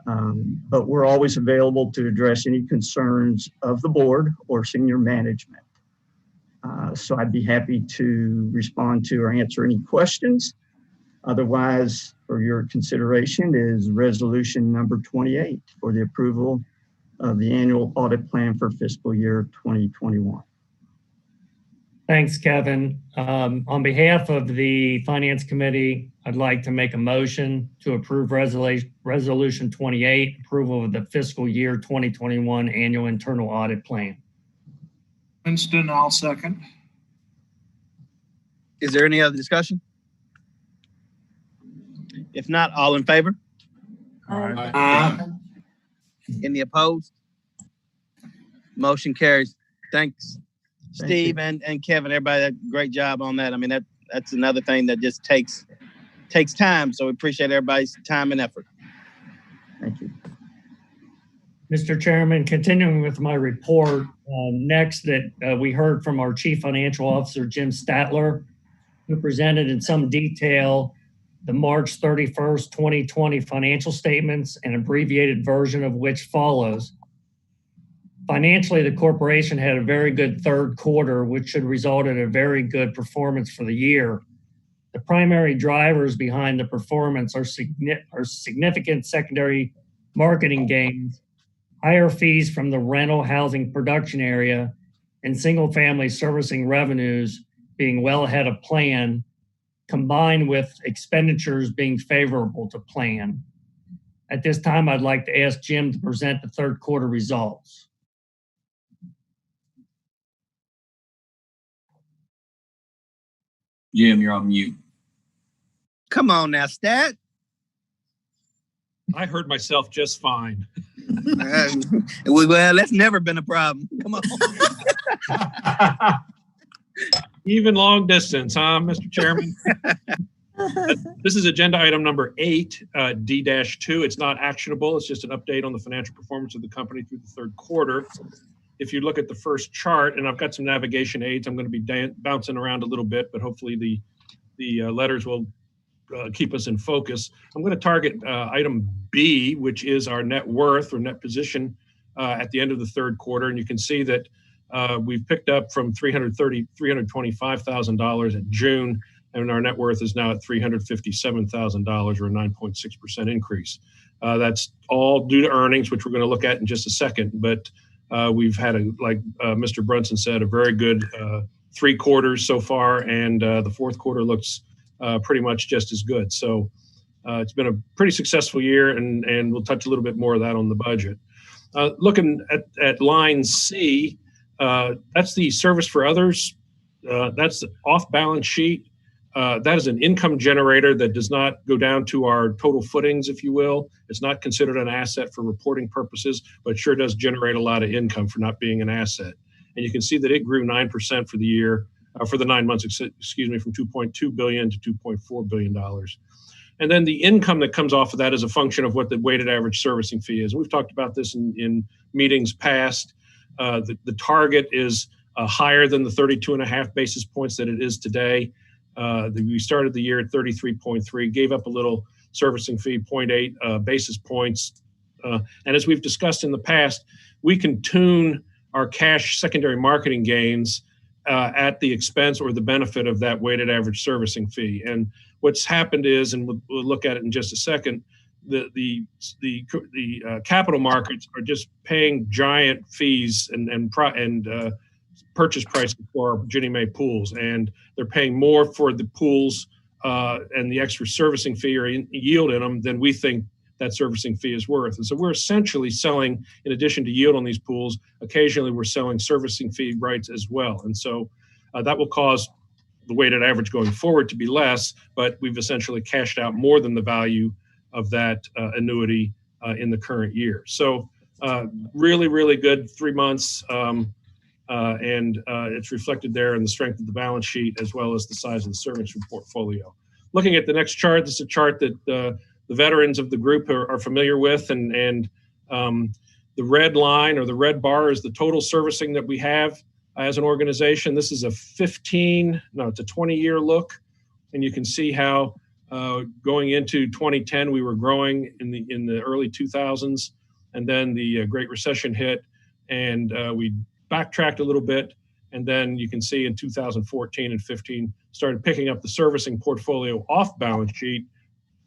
but we're always available to address any concerns of the board or senior management. So I'd be happy to respond to or answer any questions. Otherwise, for your consideration is resolution number 28 for the approval of the annual audit plan for fiscal year 2021. Thanks, Kevin. On behalf of the Finance Committee, I'd like to make a motion to approve resolution 28, approval of the fiscal year 2021 annual internal audit plan. Winston, I'll second. Is there any other discussion? If not, all in favor? Aye. Any opposed? Motion carries. Thanks. Steve and Kevin, everybody, great job on that. I mean, that's another thing that just takes time. So we appreciate everybody's time and effort. Thank you. Mr. Chairman, continuing with my report, next that we heard from our Chief Financial Officer, Jim Statler, who presented in some detail the March 31st, 2020 financial statements, an abbreviated version of which follows. Financially, the corporation had a very good third quarter, which should result in a very good performance for the year. The primary drivers behind the performance are significant secondary marketing gains, higher fees from the rental housing production area, and single-family servicing revenues being well ahead of plan, combined with expenditures being favorable to plan. At this time, I'd like to ask Jim to present the third quarter results. Jim, you're on mute. Come on now, Stat. I heard myself just fine. Well, that's never been a problem. Come on. Even long distance, huh, Mr. Chairman? This is agenda item number 8, D-2. It's not actionable. It's just an update on the financial performance of the company through the third quarter. If you look at the first chart, and I've got some navigation aids, I'm going to be bouncing around a little bit, but hopefully the letters will keep us in focus. I'm going to target item B, which is our net worth or net position at the end of the third quarter. And you can see that we've picked up from $325,000 at June, and our net worth is now at $357,000, or a 9.6% increase. That's all due to earnings, which we're going to look at in just a second. But we've had, like Mr. Brunson said, a very good 3 quarters so far, and the fourth quarter looks pretty much just as good. So it's been a pretty successful year, and we'll touch a little bit more of that on the budget. Looking at line C, that's the service for others. That's off balance sheet. That is an income generator that does not go down to our total footings, if you will. It's not considered an asset for reporting purposes, but sure does generate a lot of income for not being an asset. And you can see that it grew 9% for the year, for the 9 months, excuse me, from $2.2 billion to $2.4 billion. And then the income that comes off of that is a function of what the weighted average servicing fee is. We've talked about this in meetings past. The target is higher than the 32.5 basis points that it is today. We started the year at 33.3, gave up a little servicing fee, 0.8 basis points. And as we've discussed in the past, we can tune our cash secondary marketing gains at the expense or the benefit of that weighted average servicing fee. And what's happened is, and we'll look at it in just a second, the capital markets are just paying giant fees and purchase prices for our Ginnie Mae pools, and they're paying more for the pools and the extra servicing fee or yield in them than we think that servicing fee is worth. And so we're essentially selling, in addition to yield on these pools, occasionally we're selling servicing fee rights as well. And so that will cause the weighted average going forward to be less, but we've essentially cashed out more than the value of that annuity in the current year. So really, really good 3 months. And it's reflected there in the strength of the balance sheet as well as the size of the servicing portfolio. Looking at the next chart, this is a chart that the veterans of the group are familiar with, and the red line or the red bar is the total servicing that we have as an organization. This is it's a 20-year look, and you can see how going into 2010 we were growing in the early 2000s, and then the Great Recession hit, and we backtracked a little bit, and then you can see in 2014 and 15 started picking up the servicing portfolio off balance sheet.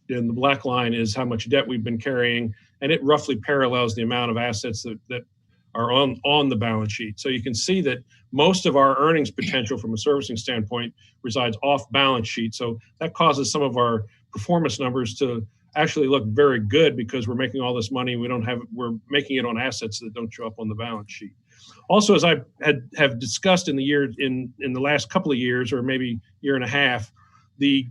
And the black line is how much debt we've been carrying, and it roughly parallels the amount of assets that are on the balance sheet. So you can see that most of our earnings potential from a servicing standpoint resides off balance sheet. So that causes some of our performance numbers to actually look very good because we're making all this money. We're making it on assets that don't show up on the balance sheet. Also, as I have discussed in the last couple of years, or maybe year and a half, the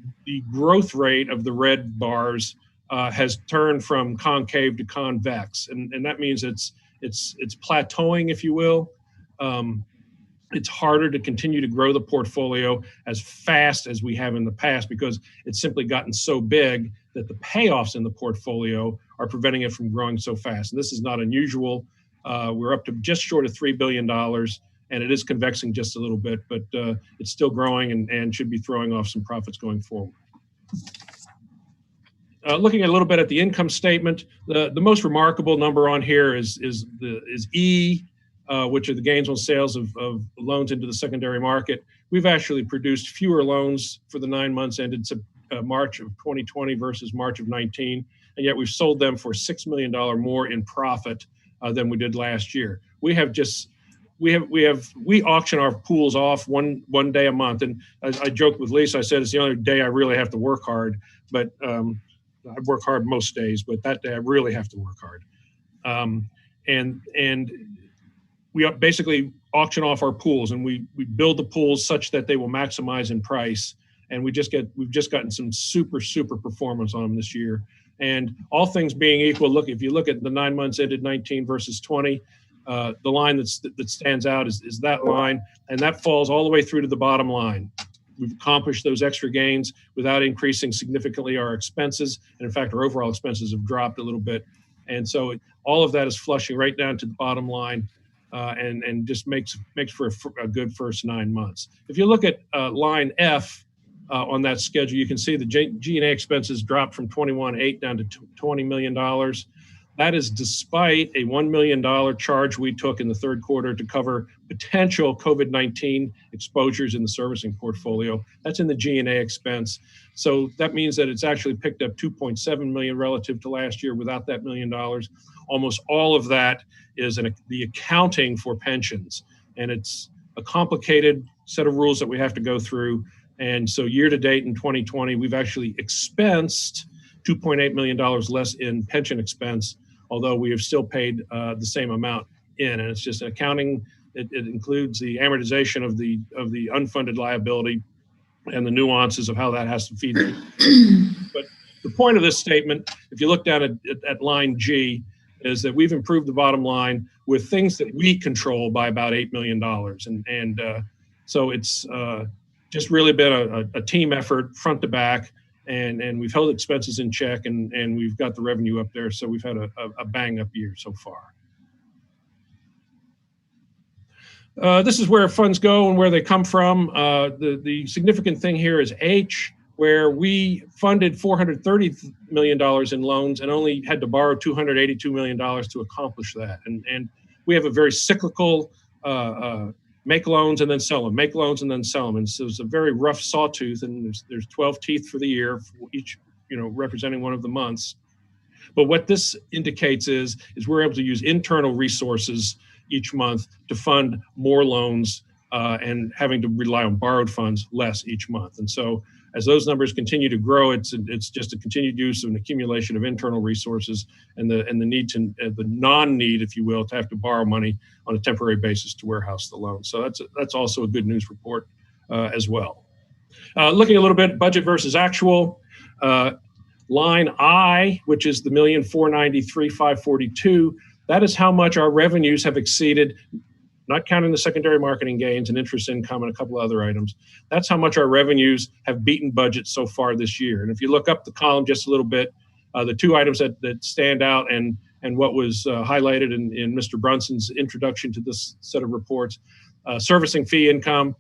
growth rate of the red bars has turned from concave to convex, and that means it's plateauing, if you will. It's harder to continue to grow the portfolio as fast as we have in the past because it's simply gotten so big that the payoffs in the portfolio are preventing it from growing so fast. And this is not unusual. We're up to just short of $3 billion, and it is convexing just a little bit, but it's still growing and should be throwing off some profits going forward. Looking a little bit at the income statement, the most remarkable number on here is E, which are the gains on sales of loans into the secondary market. We've actually produced fewer loans for the 9 months ended March of 2020 versus March of 19, and yet we've sold them for $6 million more in profit than we did last year. We auction our pools off one day a month, and I joked with Lisa. I said it's the only day I really have to work hard, but I work hard most days, but that day I really have to work hard. And we basically auction off our pools, and we build the pools such that they will maximize in price. And we've just gotten some super performance on them this year. And all things being equal, look, if you look at the 9 months ended 19 versus 20, the line that stands out is that line, and that falls all the way through to the bottom line. We've accomplished those extra gains without increasing significantly our expenses. And in fact, our overall expenses have dropped a little bit. And so all of that is flushing right down to the bottom line and just makes for a good first 9 months. If you look at line F on that schedule, you can see the G&A expenses dropped from 21.8 down to $20 million. That is despite a $1 million charge we took in the third quarter to cover potential COVID-19 exposures in the servicing portfolio. That's in the G&A expense. So that means that it's actually picked up $2.7 million relative to last year without that $1 million. Almost all of that is the accounting for pensions. And it's a complicated set of rules that we have to go through. And so year to date in 2020, we've actually expensed $2.8 million less in pension expense, although we have still paid the same amount in. And it's just accounting. It includes the amortization of the unfunded liability and the nuances of how that has to feed through. But the point of this statement, if you look down at line G, is that we've improved the bottom line with things that we control by about $8 million. And so it's just really been a team effort front to back. And we've held expenses in check, and we've got the revenue up there. So we've had a bang up year so far. This is where funds go and where they come from. The significant thing here is H, where we funded $430 million in loans and only had to borrow $282 million to accomplish that. And we have a very cyclical make loans and then sell them, make loans and then sell them. And so it's a very rough sawtooth, and there's 12 teeth for the year, for each, representing one of the months. But what this indicates is we're able to use internal resources each month to fund more loans and having to rely on borrowed funds less each month. And so as those numbers continue to grow, it's just a continued use of an accumulation of internal resources and the need to the non-need, if you will, to have to borrow money on a temporary basis to warehouse the loan. So that's also a good news report as well. Looking a little bit budget versus actual, line I, which is the $1,493,542, that is how much our revenues have exceeded, not counting the secondary marketing gains and interest income and a couple other items. That's how much our revenues have beaten budget so far this year. And if you look up the column just a little bit, the two items that stand out and what was highlighted in Mr. Brunson's introduction to this set of reports, servicing fee income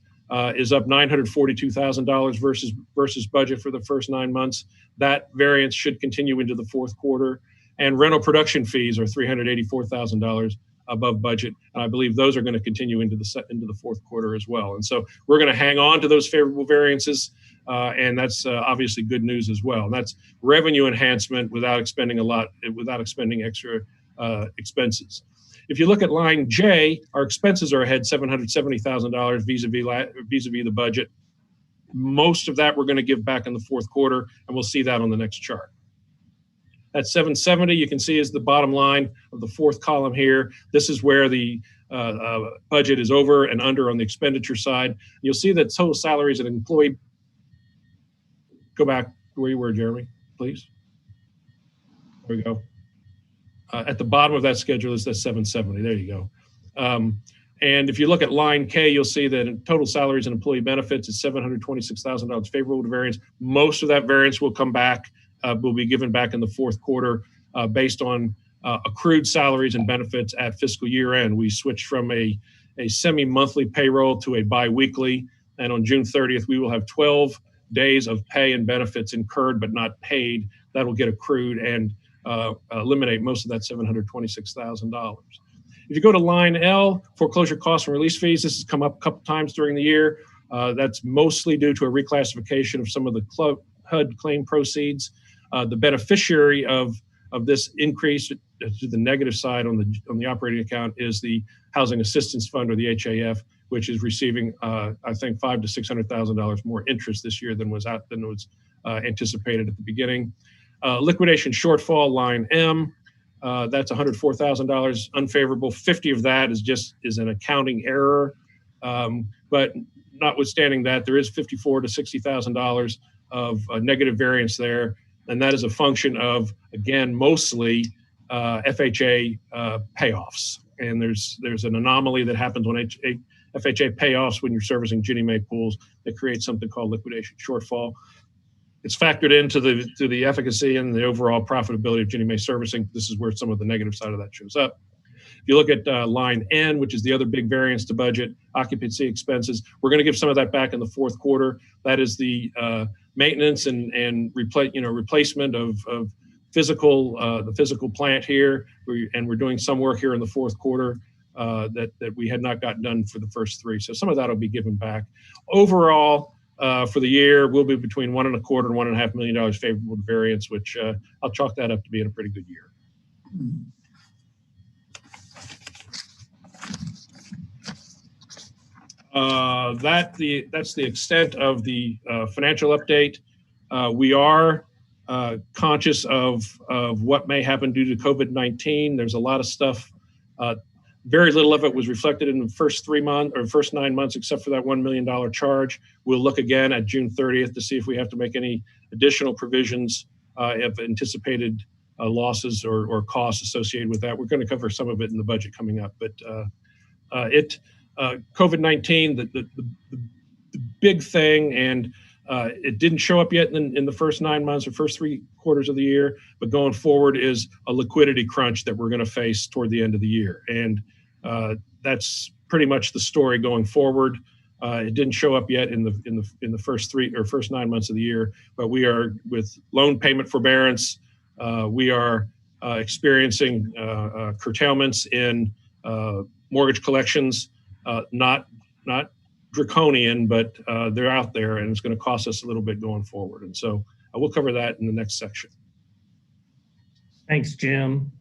is up $942,000 versus budget for the first 9 months. That variance should continue into the fourth quarter. And rental production fees are $384,000 above budget. And I believe those are going to continue into the fourth quarter as well. And so we're going to hang on to those favorable variances. And that's obviously good news as well. And that's revenue enhancement without expending extra expenses. If you look at line J, our expenses are ahead $770,000 vis-a-vis the budget. Most of that we're going to give back in the fourth quarter, and we'll see that on the next chart. That 770 you can see is the bottom line of the fourth column here. This is where the budget is over and under on the expenditure side. You'll see that total salaries and employee. Go back to where you were, Jeremy, please. There we go. At the bottom of that schedule is that 770. There you go. And if you look at line K, you'll see that in total salaries and employee benefits is $726,000 favorable to variance. Most of that variance will come back, will be given back in the fourth quarter based on accrued salaries and benefits at fiscal year end. We switched from a semi-monthly payroll to a bi-weekly. And on June 30th, we will have 12 days of pay and benefits incurred but not paid. That will get accrued and eliminate most of that $726,000. If you go to line L, foreclosure costs and release fees, this has come up a couple times during the year. That's mostly due to a reclassification of some of the HUD claim proceeds. The beneficiary of this increase to the negative side on the operating account is the Housing Assistance Fund, or the HAF, which is receiving, I think, $500,000 to $600,000 more interest this year than was anticipated at the beginning. Liquidation shortfall, line M, that's $104,000 unfavorable. 50 of that is an accounting error, but notwithstanding that, there is $54,000 to $60,000 of negative variance there, and that is a function of, again, mostly FHA payoffs. And there's an anomaly that happens when FHA payoffs when you're servicing Ginnie Mae pools that creates something called liquidation shortfall. It's factored into the efficacy and the overall profitability of Ginnie Mae servicing. This is where some of the negative side of that shows up. If you look at line N, which is the other big variance to budget, occupancy expenses, we're going to give some of that back in the fourth quarter. That is the maintenance and replacement of the physical plant here, and we're doing some work here in the fourth quarter that we had not gotten done for the first three. So some of that will be given back. Overall, for the year, we'll be between $1.25 and $1.5 million favorable to variance, which I'll chalk that up to being a pretty good year. That's the extent of the financial update. We are conscious of what may happen due to COVID-19. There's a lot of stuff. Very little of it was reflected in the first 9 months, except for that $1 million charge. We'll look again at June 30th to see if we have to make any additional provisions of anticipated losses or costs associated with that. We're going to cover some of it in the budget coming up, but COVID-19, the big thing, and it didn't show up yet in the first 9 months or first 3 quarters of the year, but going forward is a liquidity crunch that we're going to face toward the end of the year. And that's pretty much the story going forward. It didn't show up yet in the first 9 months of the year, but we are with loan payment forbearance. We are experiencing curtailments in mortgage collections, not draconian, but they're out there, and it's going to cost us a little bit going forward. And so we'll cover that in the next section. Thanks, Jim.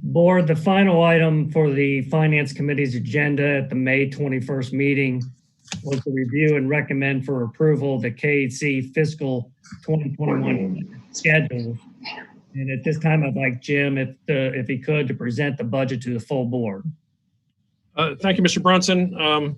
Board, the final item for the Finance Committee's agenda at the May 21st meeting was to review and recommend for approval the KHC fiscal 2021 schedule. And at this time, I'd like Jim, if he could, to present the budget to the full board. Thank you, Mr. Brunson.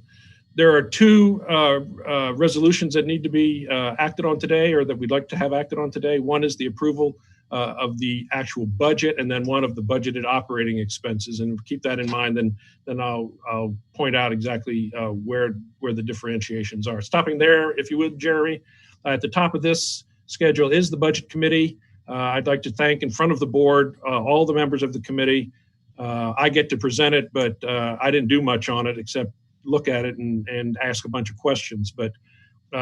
There are 2 resolutions that need to be acted on today, or that we'd like to have acted on today. One is the approval of the actual budget, and then one of the budgeted operating expenses. And keep that in mind, then I'll point out exactly where the differentiations are. Stopping there, if you would, Jeremy. At the top of this schedule is the Budget Committee. I'd like to thank in front of the board all the members of the committee. I get to present it, but I didn't do much on it except look at it and ask a bunch of questions. But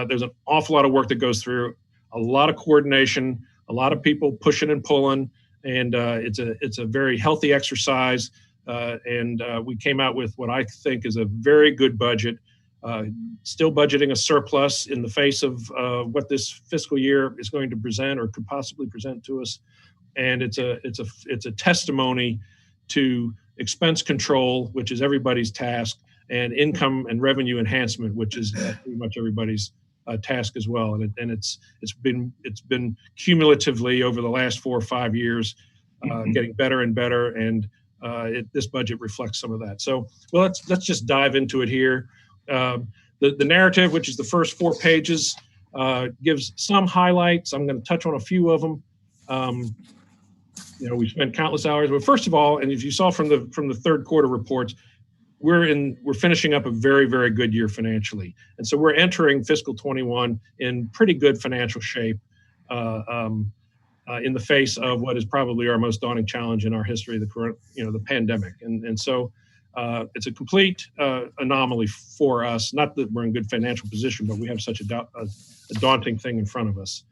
there's an awful lot of work that goes through, a lot of coordination, a lot of people pushing and pulling, and it's a very healthy exercise. And we came out with what I think is a very good budget, still budgeting a surplus in the face of what this fiscal year is going to present or could possibly present to us. And it's a testimony to expense control, which is everybody's task, and income and revenue enhancement, which is pretty much everybody's task as well. And it's been cumulatively over the last 4 or 5 years getting better and better, and this budget reflects some of that. So, well, let's just dive into it here. The narrative, which is the first 4 pages, gives some highlights. I'm going to touch on a few of them. We spent countless hours. But first of all, and if you saw from the third quarter reports, we're finishing up a very, very good year financially. And so we're entering fiscal 21 in pretty good financial shape in the face of what is probably our most daunting challenge in our history, the pandemic. And so it's a complete anomaly for us. Not that we're in good financial position, but we have such a daunting thing in front of us.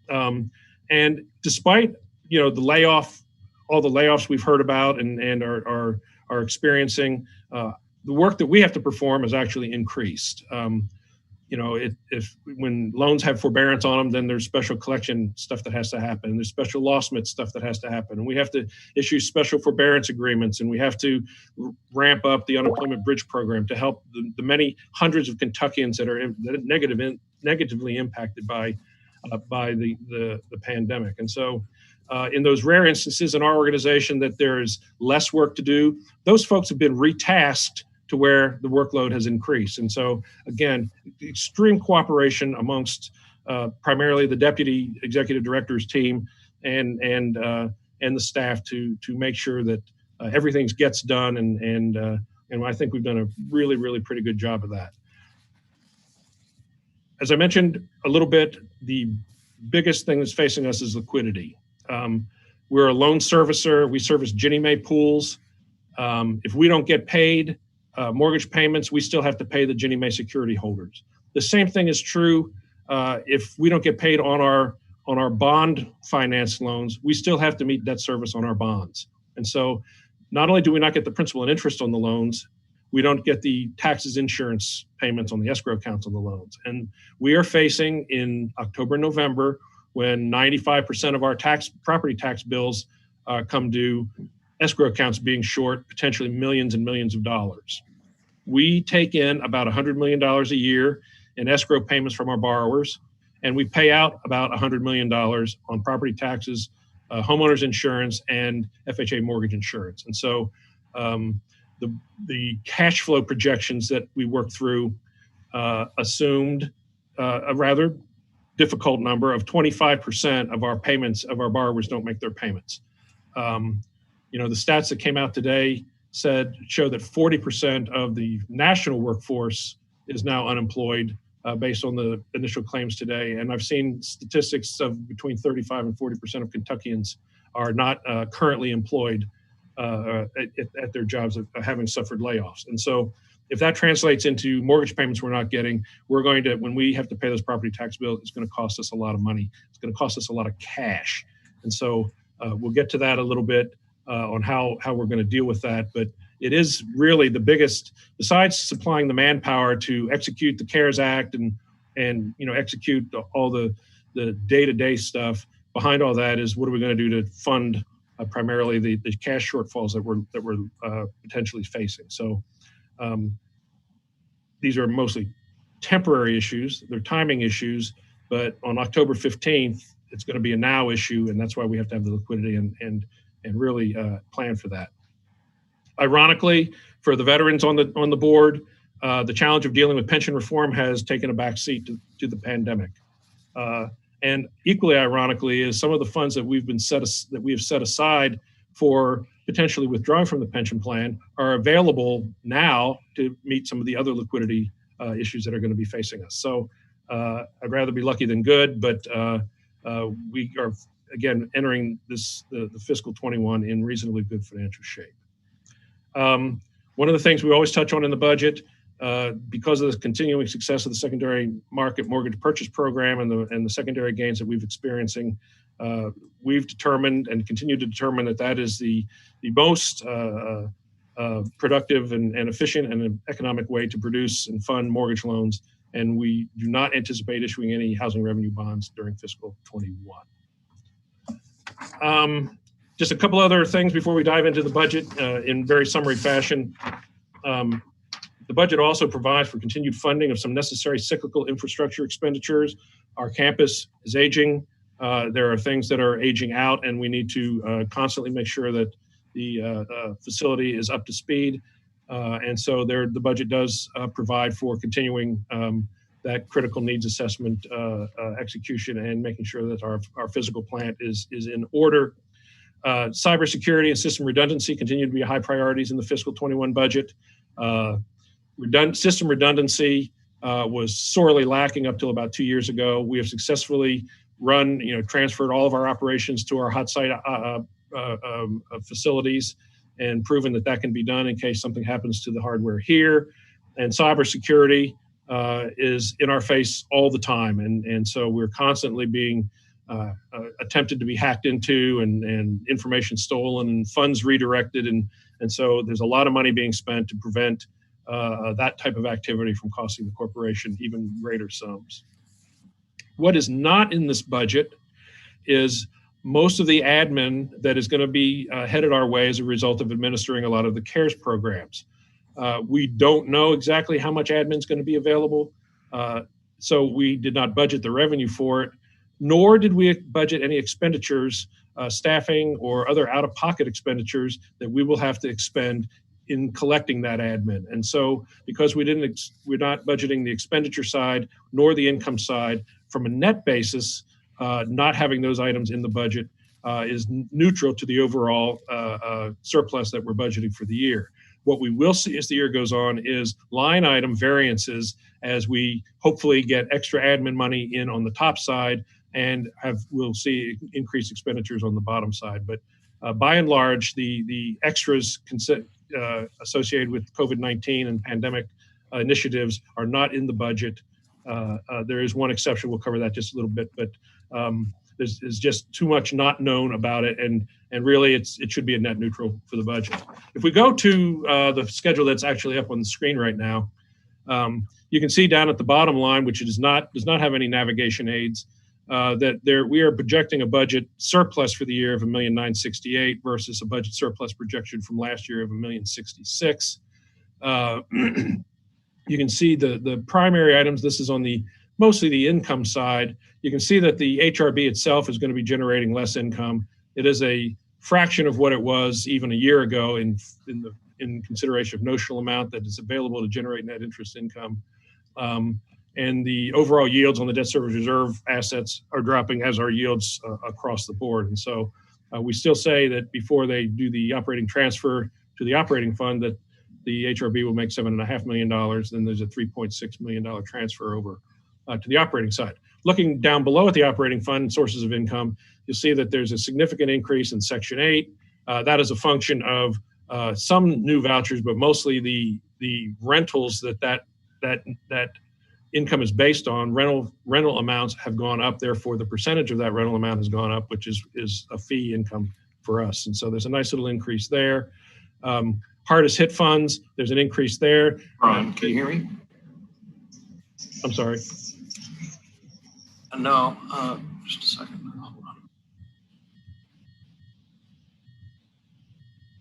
And despite all the layoffs we've heard about and are experiencing, the work that we have to perform has actually increased. When loans have forbearance on them, then there's special collection stuff that has to happen. There's special lawsuit stuff that has to happen. And we have to issue special forbearance agreements, and we have to ramp up the unemployment bridge program to help the many hundreds of Kentuckians that are negatively impacted by the pandemic. And so in those rare instances in our organization that there is less work to do, those folks have been retasked to where the workload has increased. And so, again, extreme cooperation amongst primarily the deputy executive director's team and the staff to make sure that everything gets done. And I think we've done a really, really pretty good job of that. As I mentioned a little bit, the biggest thing that's facing us is liquidity. We're a loan servicer. We service Ginnie Mae pools. If we don't get paid mortgage payments, we still have to pay the Ginnie Mae security holders. The same thing is true if we don't get paid on our bond finance loans, we still have to meet debt service on our bonds. And so not only do we not get the principal and interest on the loans, we don't get the taxes, insurance payments on the escrow accounts on the loans. And we are facing in October, November, when 95% of our property tax bills come due, escrow accounts being short, potentially millions and millions of dollars. We take in about $100 million a year in escrow payments from our borrowers, and we pay out about $100 million on property taxes, homeowners insurance, and FHA mortgage insurance. And so the cash flow projections that we worked through assumed a rather difficult number of 25% of our payments, of our borrowers don't make their payments. The stats that came out today show that 40% of the national workforce is now unemployed based on the initial claims today. And I've seen statistics of between 35 and 40% of Kentuckians are not currently employed at their jobs, having suffered layoffs. And so if that translates into mortgage payments we're not getting, when we have to pay those property tax bills, it's going to cost us a lot of money. It's going to cost us a lot of cash. And so we'll get to that a little bit on how we're going to deal with that. But it is really the biggest, besides supplying the manpower to execute the CARES Act and execute all the day-to-day stuff. Behind all that is what are we going to do to fund primarily the cash shortfalls that we're potentially facing. So these are mostly temporary issues. They're timing issues, but on October 15th, it's going to be a now issue, and that's why we have to have the liquidity and really plan for that. Ironically, for the veterans on the board, the challenge of dealing with pension reform has taken a back seat to the pandemic. And equally ironically is some of the funds that we have set aside for potentially withdrawing from the pension plan are available now to meet some of the other liquidity issues that are going to be facing us. So I'd rather be lucky than good, but we are, again, entering the fiscal 21 in reasonably good financial shape. One of the things we always touch on in the budget, because of the continuing success of the secondary market mortgage purchase program and the secondary gains that we've experiencing, we've determined and continue to determine that is the most productive and efficient and economic way to produce and fund mortgage loans. And we do not anticipate issuing any housing revenue bonds during fiscal 21. Just a couple other things before we dive into the budget in very summary fashion. The budget also provides for continued funding of some necessary cyclical infrastructure expenditures. Our campus is aging. There are things that are aging out, and we need to constantly make sure that the facility is up to speed. And so the budget does provide for continuing that critical needs assessment execution and making sure that our physical plant is in order. Cybersecurity and system redundancy continue to be high priorities in the fiscal 21 budget. System redundancy was sorely lacking up till about 2 years ago. We have successfully transferred all of our operations to our hot site facilities and proven that that can be done in case something happens to the hardware here. And cybersecurity is in our face all the time. And so we're constantly being attempted to be hacked into and information stolen and funds redirected. And so there's a lot of money being spent to prevent that type of activity from costing the corporation even greater sums. What is not in this budget is most of the admin that is going to be headed our way as a result of administering a lot of the CARES programs. We don't know exactly how much admin is going to be available, so we did not budget the revenue for it, nor did we budget any expenditures, staffing or other out-of-pocket expenditures that we will have to expend in collecting that admin. And so because we're not budgeting the expenditure side nor the income side, from a net basis, not having those items in the budget is neutral to the overall surplus that we're budgeting for the year. What we will see as the year goes on is line item variances as we hopefully get extra admin money in on the top side and we'll see increased expenditures on the bottom side. But by and large, the extras associated with COVID-19 and pandemic initiatives are not in the budget. There is one exception. We'll cover that just a little bit, but there's just too much not known about it, and really it should be a net neutral for the budget. If we go to the schedule that's actually up on the screen right now, you can see down at the bottom line, which does not have any navigation aids, that we are projecting a budget surplus for the year of $1,968,000 versus a budget surplus projection from last year of $1,066,000. You can see the primary items. This is on mostly the income side. You can see that the HRB itself is going to be generating less income. It is a fraction of what it was even a year ago in consideration of notional amount that is available to generate net interest income. And the overall yields on the debt service reserve assets are dropping as are yields across the board. And so we still say that before they do the operating transfer to the operating fund that the HRB will make $7.5 million. Then there's a $3.6 million transfer over to the operating side. Looking down below at the operating fund sources of income, you'll see that there's a significant increase in Section 8. That is a function of some new vouchers, but mostly the rentals that income is based on. Rental amounts have gone up, therefore the percentage of that rental amount has gone up, which is a fee income for us. And so there's a nice little increase there. Hardest hit funds, there's an increase there. Ron, can you hear me? I'm sorry. No, just a second. Hold on.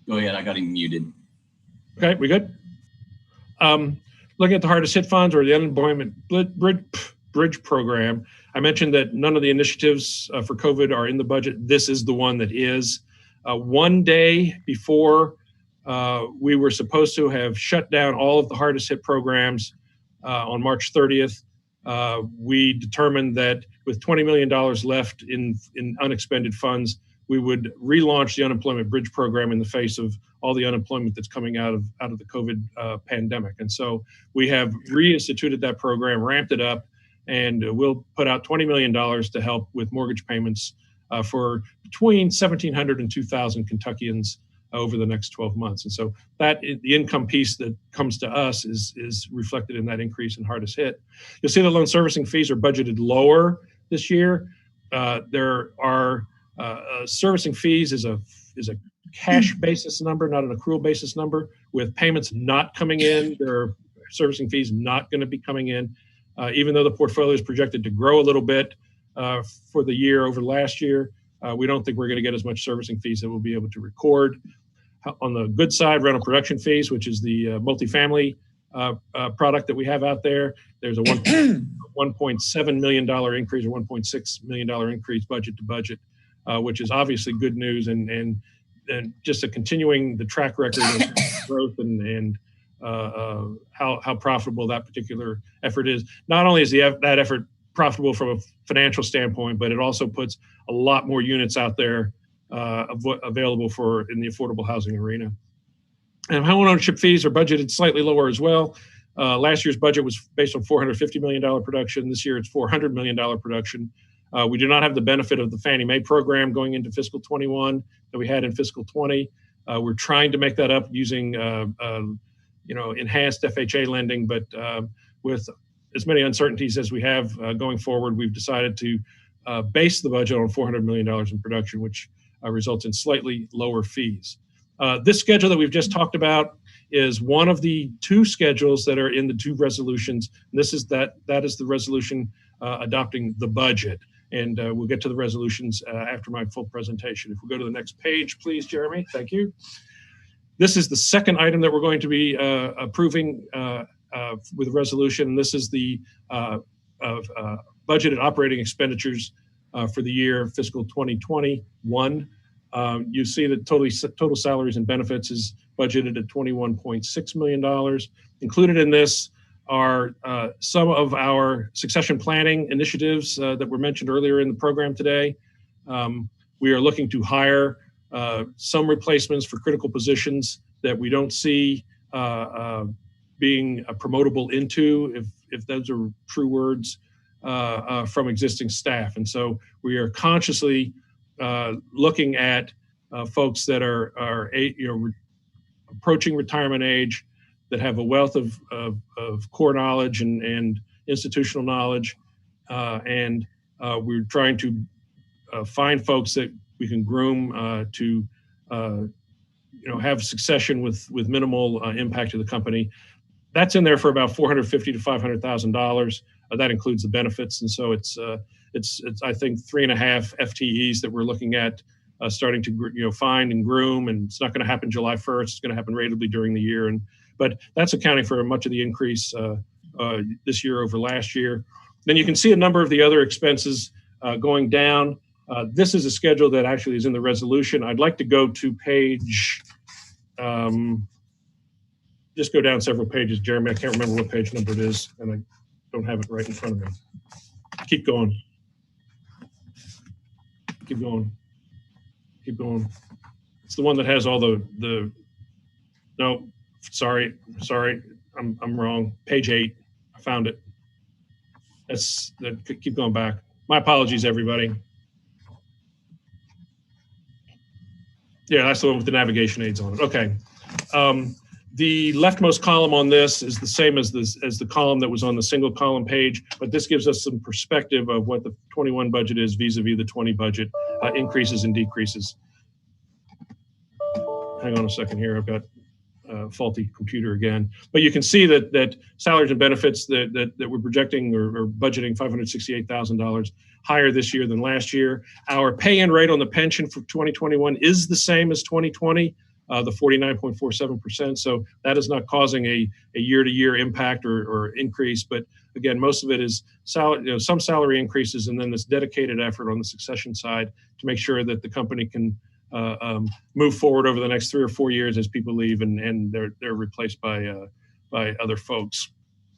Go ahead, I got him muted. Okay, we good? Looking at the hardest hit funds or the unemployment bridge program, I mentioned that none of the initiatives for COVID are in the budget. This is the one that is. One day before we were supposed to have shut down all of the hardest hit programs on March 30th. We determined that with $20 million left in unexpended funds, we would relaunch the unemployment bridge program in the face of all the unemployment that's coming out of the COVID pandemic. And so we have reinstituted that program, ramped it up, and we'll put out $20 million to help with mortgage payments for between 1,700 and 2,000 Kentuckians over the next 12 months. And so that the income piece that comes to us is reflected in that increase in hardest hit. You'll see the loan servicing fees are budgeted lower this year. There are servicing fees is a cash basis number, not an accrual basis number, with payments not coming in. There are servicing fees not going to be coming in, even though the portfolio is projected to grow a little bit for the year over last year. We don't think we're going to get as much servicing fees that we'll be able to record. On the good side, rental production fees, which is the multifamily product that we have out there, there's a $1.7 million increase or $1.6 million increase budget to budget, which is obviously good news and just a continuing the track record of growth and how profitable that particular effort is. Not only is that effort profitable from a financial standpoint, but it also puts a lot more units out there available in the affordable housing arena. And home ownership fees are budgeted slightly lower as well. Last year's budget was based on $450 million production. This year it's $400 million production. We do not have the benefit of the Fannie Mae program going into fiscal 21 that we had in fiscal 20. We're trying to make that up using enhanced FHA lending, but with as many uncertainties as we have going forward, we've decided to base the budget on $400 million in production, which results in slightly lower fees. This schedule that we've just talked about is one of the two schedules that are in the two resolutions. And this is that is the resolution adopting the budget. And we'll get to the resolutions after my full presentation. If we go to the next page, please, Jeremy. Thank you. This is the second item that we're going to be approving with a resolution. This is the budgeted operating expenditures for the year fiscal 2021. You see that total salaries and benefits is budgeted at $21.6 million. Included in this are some of our succession planning initiatives that were mentioned earlier in the program today. We are looking to hire some replacements for critical positions that we don't see being promotable into, if those are true words, from existing staff. And so we are consciously looking at folks that are approaching retirement age, that have a wealth of core knowledge and institutional knowledge, and we're trying to find folks that we can groom to have succession with minimal impact to the company. That's in there for about $450,000 to $500,000. That includes the benefits, and so it's I think 3.5 FTEs that we're looking at starting to find and groom, and it's not going to happen July 1st. It's going to happen ratably during the year, but that's accounting for much of the increase this year over last year. Then you can see a number of the other expenses going down. This is a schedule that actually is in the resolution. I'd like to go to page, just go down several pages, Jeremy. I can't remember what page number it is, and I don't have it right in front of me. Keep going. Keep going. Keep going. It's the one that has all no, sorry, I'm wrong. Page 8, I found it. Keep going back. My apologies, everybody. Yeah, that's the one with the navigation aids on it. Okay. The leftmost column on this is the same as the column that was on the single column page, but this gives us some perspective of what the 21 budget is vis-a-vis the 20 budget, increases and decreases. Hang on a second here. I've got a faulty computer again. But you can see that salaries and benefits that we're projecting or budgeting $568,000 higher this year than last year. Our pay-in rate on the pension for 2021 is the same as 2020. The 49.47%. So that is not causing a year-to-year impact or increase. But again, most of it is some salary increases, and then this dedicated effort on the succession side to make sure that the company can move forward over the next 3 or 4 years as people leave and they're replaced by other folks.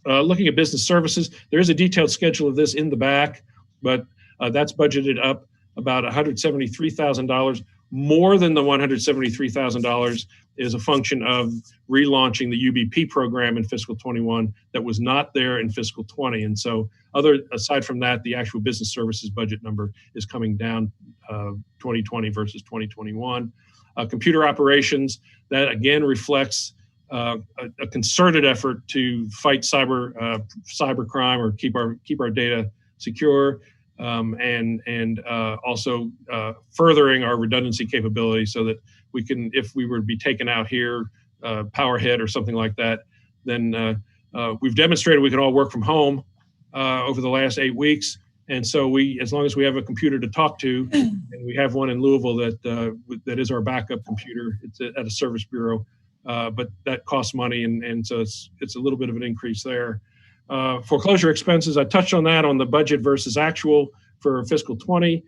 Looking at business services, there is a detailed schedule of this in the back, but that's budgeted up about $173,000. More than the $173,000 is a function of relaunching the UBP program in fiscal 21 that was not there in fiscal 20. And so aside from that, the actual business services budget number is coming down 2020 versus 2021. Computer operations, that again reflects a concerted effort to fight cyber crime or keep our data secure. And also furthering our redundancy capability so that we can, if we were to be taken out here, power hit or something like that, then we've demonstrated we can all work from home over the last 8 weeks. And so as long as we have a computer to talk to, and we have one in Louisville that is our backup computer, it's at a service bureau, but that costs money, and so it's a little bit of an increase there. Foreclosure expenses, I touched on that on the budget versus actual for fiscal 20.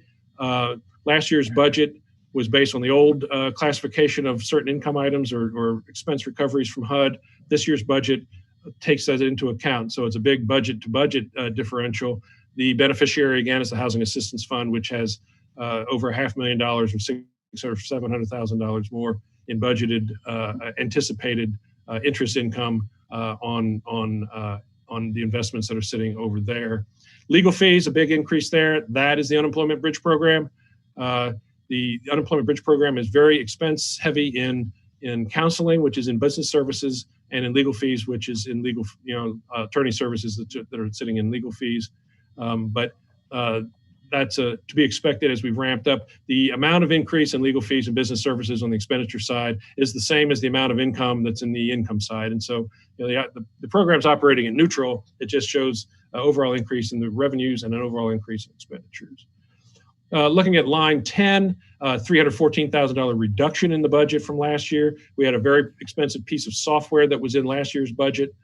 Last year's budget was based on the old classification of certain income items or expense recoveries from HUD. This year's budget takes that into account. So it's a big budget to budget differential. The beneficiary, again, is the Housing Assistance Fund, which has over $500,000 or $600,000 or $700,000 more in budgeted anticipated interest income on the investments that are sitting over there. Legal fees, a big increase there. That is the unemployment bridge program. The unemployment bridge program is very expense heavy in counseling, which is in business services, and in legal fees, which is in legal, attorney services that are sitting in legal fees. But that's to be expected as we've ramped up. The amount of increase in legal fees and business services on the expenditure side is the same as the amount of income that's in the income side. And so the program's operating at neutral. It just shows overall increase in the revenues and an overall increase in expenditures. Looking at line 10, $314,000 reduction in the budget from last year. We had a very expensive piece of software that was in last year's budget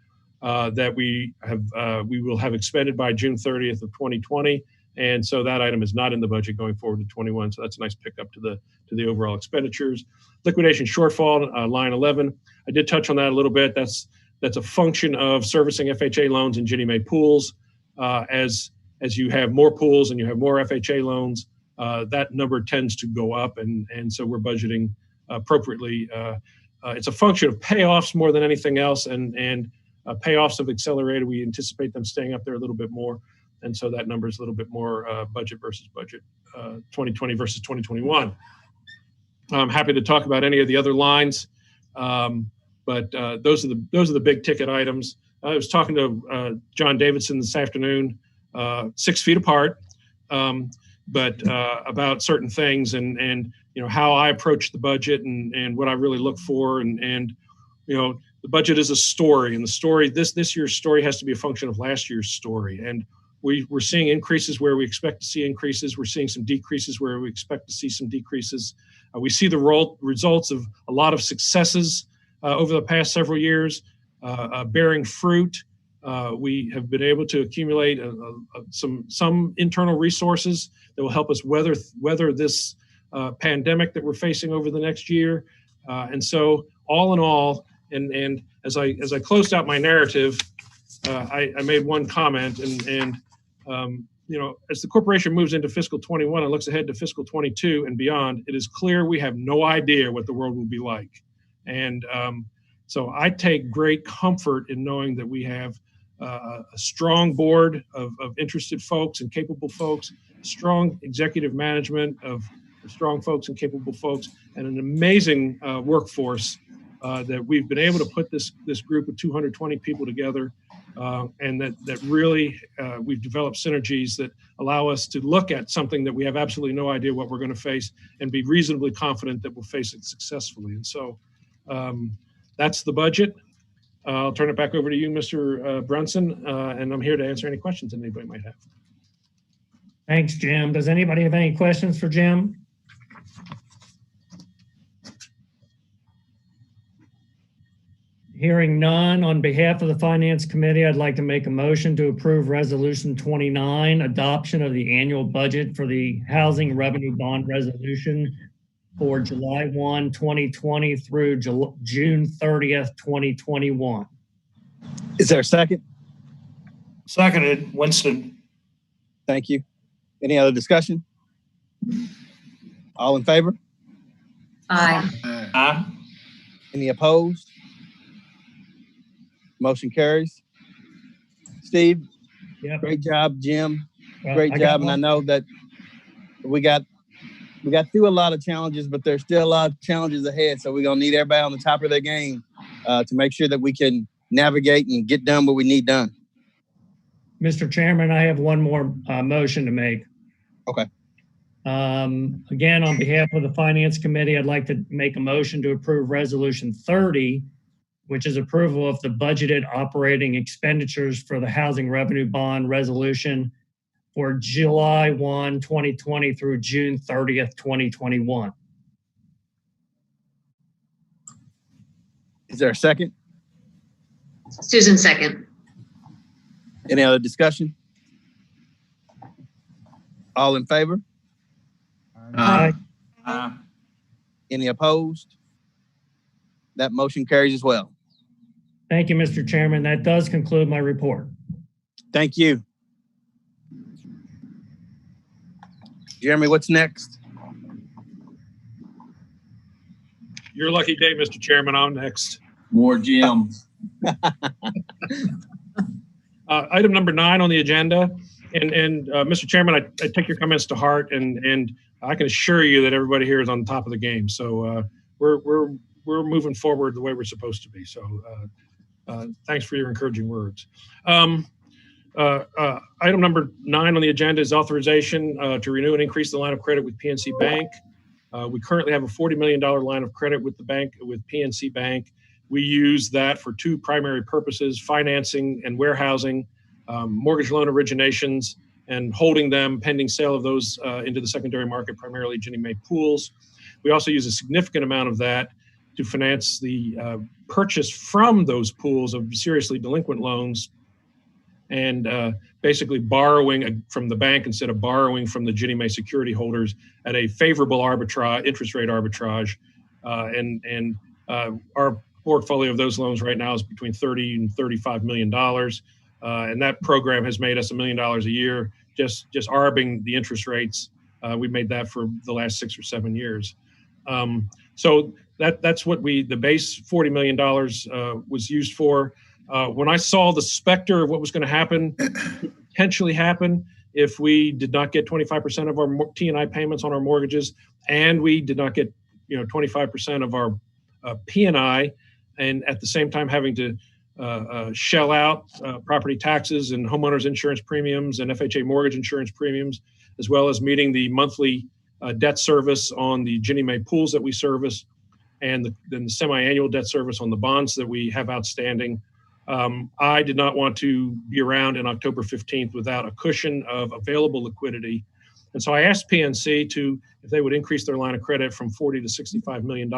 that we will have expended by June 30th of 2020. And so that item is not in the budget going forward to 21. So that's a nice pickup to the overall expenditures. Liquidation shortfall, line 11. I did touch on that a little bit. That's a function of servicing FHA loans and Ginnie Mae pools. As you have more pools and you have more FHA loans, that number tends to go up, and so we're budgeting appropriately. It's a function of payoffs more than anything else, and payoffs have accelerated. We anticipate them staying up there a little bit more, and so that number is a little bit more budget versus budget, 2020 versus 2021. I'm happy to talk about any of the other lines, but those are the big ticket items. I was talking to John Davidson this afternoon, 6 feet apart, but about certain things and how I approach the budget and what I really look for, and the budget is a story, and the story this year's story has to be a function of last year's story, and we're seeing increases where we expect to see increases. We're seeing some decreases where we expect to see some decreases. We see the results of a lot of successes over the past several years bearing fruit. We have been able to accumulate some internal resources that will help us weather this pandemic that we're facing over the next year. And so, all in all, and as I closed out my narrative, I made one comment, and as the corporation moves into fiscal 21 and looks ahead to fiscal 22 and beyond, it is clear we have no idea what the world will be like. And so I take great comfort in knowing that we have a strong board of interested folks and capable folks, strong executive management of strong folks and capable folks, and an amazing workforce that we've been able to put this group of 220 people together, and that really we've developed synergies that allow us to look at something that we have absolutely no idea what we're going to face and be reasonably confident that we'll face it successfully. And so that's the budget. I'll turn it back over to you, Mr. Brunson, and I'm here to answer any questions that anybody might have. Thanks, Jim. Does anybody have any questions for Jim? Hearing none, on behalf of the Finance Committee, I'd like to make a motion to approve Resolution 29, adoption of the annual budget for the Housing Revenue Bond Resolution for July 1, 2020 through June 30th, 2021. Is there a second? Seconded, Winston. Thank you. Any other discussion? All in favor? Aye. Aye. Any opposed? Motion carries. Steve, yep. Great job. Jim, great job. And I know that we got through a lot of challenges, but there's still a lot of challenges ahead. So we're going to need everybody on the top of their game to make sure that we can navigate and get done what we need done. Mr. Chairman, I have one more motion to make. Okay. Again, on behalf of the Finance Committee, I'd like to make a motion to approve Resolution 30, which is approval of the budgeted operating expenditures for the Housing Revenue Bond Resolution for July 1, 2020 through June 30th, 2021. Is there a second? Susan, second. Any other discussion? All in favor? Aye. Any opposed? That motion carries as well. Thank you, Mr. Chairman. That does conclude my report. Thank you. Jeremy, what's next? Your lucky day, Mr. Chairman. I'm next. More Jim. Item number 9 on the agenda. And Mr. Chairman, I take your comments to heart, and I can assure you that everybody here is on top of the game. So we're moving forward the way we're supposed to be. So thanks for your encouraging words. Item number 9 on the agenda is authorization to renew and increase the line of credit with PNC Bank. We currently have a $40 million line of credit with the bank, with PNC Bank. We use that for 2 primary purposes: financing and warehousing, mortgage loan originations, and holding them pending sale of those into the secondary market, primarily Ginnie Mae pools. We also use a significant amount of that to finance the purchase from those pools of seriously delinquent loans, and basically borrowing from the bank instead of borrowing from the Ginnie Mae security holders at a favorable interest rate arbitrage. Our portfolio of those loans right now is between $30 and $35 million. And that program has made us $1 million a year, just arbing the interest rates. We made that for the last 6 or 7 years. So that's what the base $40 million was used for. When I saw the specter of what was going to happen, potentially happen, if we did not get 25% of our T&I payments on our mortgages, and we did not get 25% of our P&I, and at the same time having to shell out property taxes and homeowners insurance premiums and FHA mortgage insurance premiums, as well as meeting the monthly debt service on the Ginnie Mae pools that we service, and then the semi-annual debt service on the bonds that we have outstanding. I did not want to be around in October 15th without a cushion of available liquidity. And so I asked PNC if they would increase their line of credit from $40 to $65 million.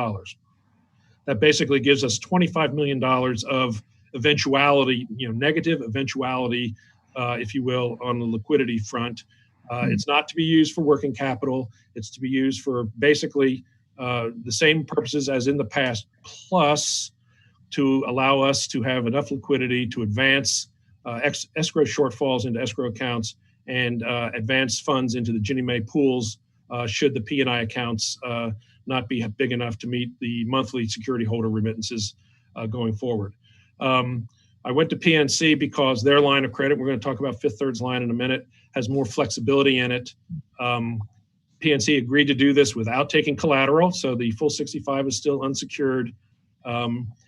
That basically gives us $25 million of eventuality, negative eventuality, if you will, on the liquidity front. It's not to be used for working capital. It's to be used for basically the same purposes as in the past, plus to allow us to have enough liquidity to advance escrow shortfalls into escrow accounts and advance funds into the Ginnie Mae pools should the P&I accounts not be big enough to meet the monthly security holder remittances going forward. I went to PNC because their line of credit, we're going to talk about Fifth Third's line in a minute, has more flexibility in it. PNC agreed to do this without taking collateral, so the full 65 is still unsecured.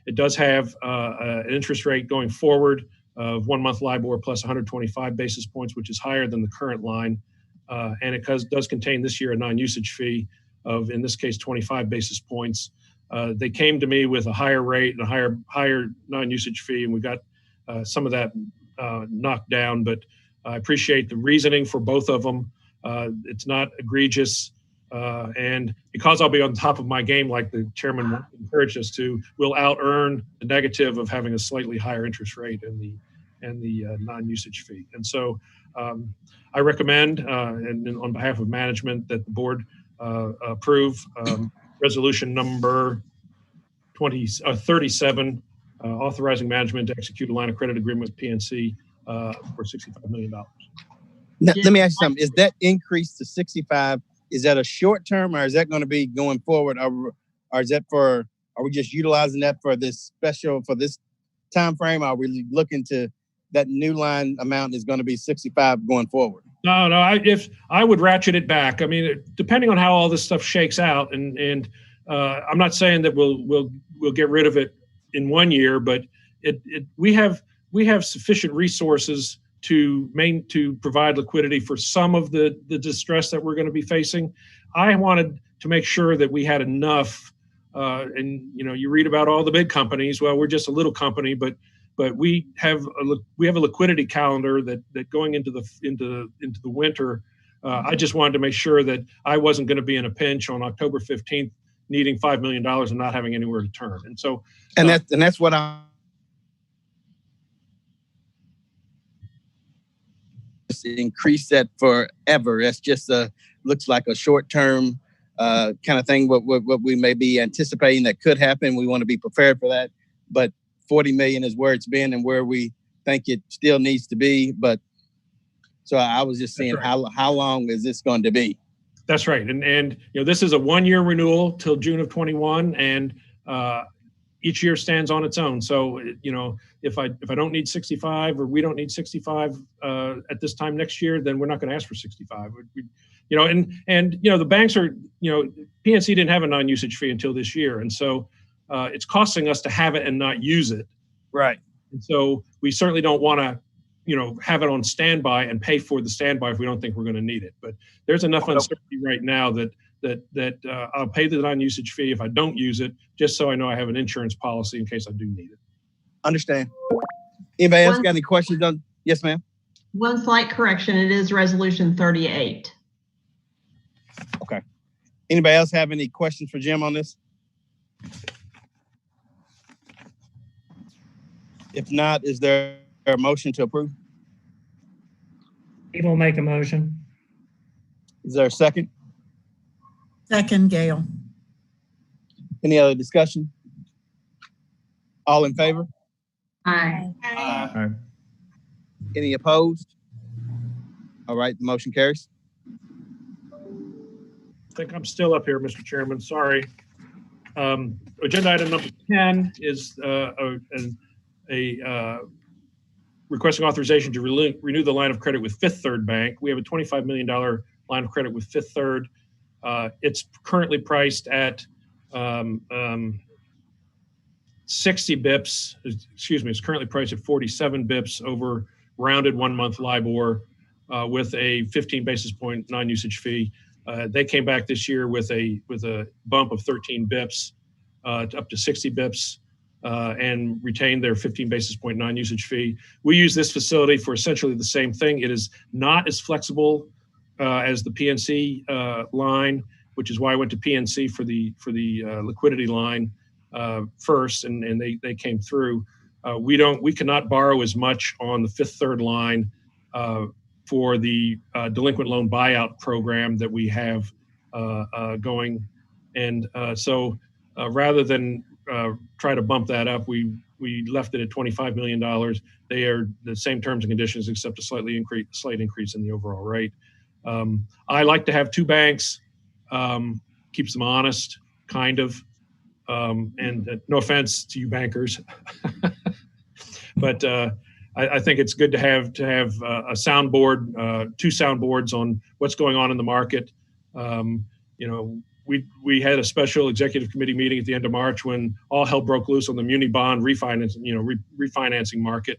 It does have an interest rate going forward of 1-month LIBOR plus 125 basis points, which is higher than the current line. And it does contain this year a non-usage fee of, in this case, 25 basis points. They came to me with a higher rate and a higher non-usage fee, and we got some of that knocked down. But I appreciate the reasoning for both of them. It's not egregious. And because I'll be on top of my game, like the chairman encouraged us to, we'll out-earn the negative of having a slightly higher interest rate and the non-usage fee. And so I recommend, and on behalf of management, that the board approve resolution number 37, authorizing management to execute a line of credit agreement with PNC for $65 million. Now, let me ask you something. Is that increase to 65? Is that a short term, or is that going to be going forward, or is that are we just utilizing that for this time frame? Are we looking to that new line amount is going to be 65 going forward? No. I would ratchet it back. I mean, depending on how all this stuff shakes out, and I'm not saying that we'll get rid of it in 1 year, but we have sufficient resources to provide liquidity for some of the distress that we're going to be facing. I wanted to make sure that we had enough, and you read about all the big companies. Well, we're just a little company, but we have a liquidity calendar that going into the winter. I just wanted to make sure that I wasn't going to be in a pinch on October 15th, needing $5 million and not having anywhere to turn. And so, that's what I increase that forever. That's just looks like a short-term kind of thing. What we may be anticipating that could happen. We want to be prepared for that. But 40 million is where it's been and where we think it still needs to be. But so I was just saying, how long is this going to be? That's right. And this is a 1-year renewal till June of 21, and each year stands on its own. So, if I don't need 65 or we don't need 65 at this time next year, then we're not going to ask for 65. The banks are, PNC didn't have a non-usage fee until this year. And so it's costing us to have it and not use it. Right. And so we certainly don't want to, have it on standby and pay for the standby if we don't think we're going to need it. But there's enough uncertainty right now that I'll pay the non-usage fee if I don't use it, just so I know I have an insurance policy in case I do need it. Understand. Anybody else got any questions on? Yes, ma'am. One slight correction. It is resolution 38. Okay. Anybody else have any questions for Jim on this? If not, is there a motion to approve? He will make a motion. Is there a second? Second, Gail. Any other discussion? All in favor? Aye. Aye. Any opposed? All right, the motion carries. I think I'm still up here, Mr. Chairman. Sorry. Agenda item number 10 is requesting authorization to renew the line of credit with Fifth Third Bank. We have a $25 million line of credit with Fifth Third. It's currently priced at 60 bips. Excuse me, it's currently priced at 47 bips over rounded 1-month LIBOR with a 15 basis point non-usage fee. They came back this year with a bump of 13 bips up to 60 bips. And retain their 15 basis point non-usage fee. We use this facility for essentially the same thing. It is not as flexible as the PNC line, which is why I went to PNC for the liquidity line first, and they came through. We cannot borrow as much on the Fifth Third line for the delinquent loan buyout program that we have going, and so rather than try to bump that up, we left it at $25 million. They are the same terms and conditions, except a slight increase in the overall rate. I like to have 2 banks, keeps them honest, kind of, and no offense to you bankers, but I think it's good to have a soundboard, 2 soundboards on what's going on in the market. We had a special executive committee meeting at the end of March when all hell broke loose on the muni bond refinancing market,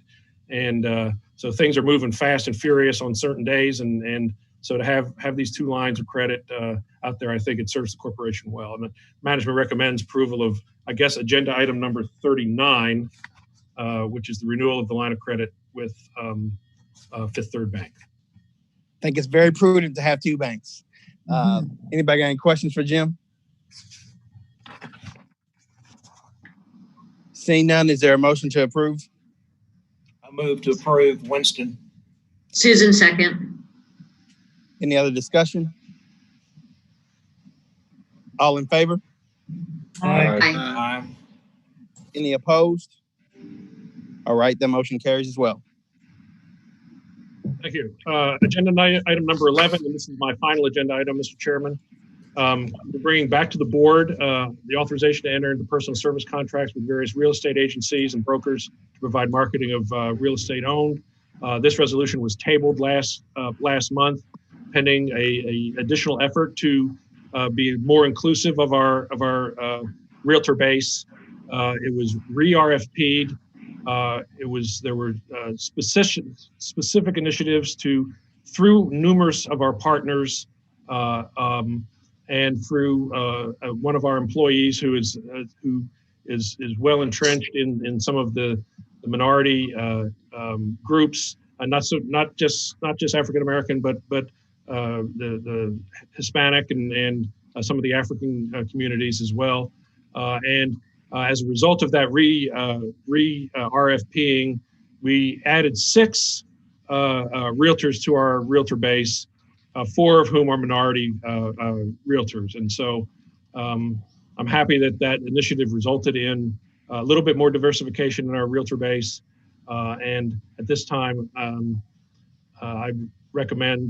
and so things are moving fast and furious on certain days, and so to have these 2 lines of credit out there, I think it serves the corporation well. And the management recommends approval of, I guess, agenda item number 39, which is the renewal of the line of credit with Fifth Third Bank. I think it's very prudent to have 2 banks. Anybody got any questions for Jim? Seeing none, is there a motion to approve? I move to approve. Winston. Susan, second. Any other discussion? All in favor? Aye. Aye. Any opposed? All right, that motion carries as well. Thank you. Agenda item number 11, and this is my final agenda item, Mr. Chairman. We're bringing back to the board the authorization to enter into personal service contracts with various real estate agencies and brokers to provide marketing of real estate owned. This resolution was tabled last month, pending a additional effort to be more inclusive of our realtor base. It was re-RFP'd. There were specific initiatives through numerous of our partners and through one of our employees who is well entrenched in some of the minority groups, not just African American, but the Hispanic and some of the African communities as well, and as a result of that RFPing, we added 6 realtors to our realtor base, 4 of whom are minority realtors. And so I'm happy that initiative resulted in a little bit more diversification in our realtor base. And at this time, I recommend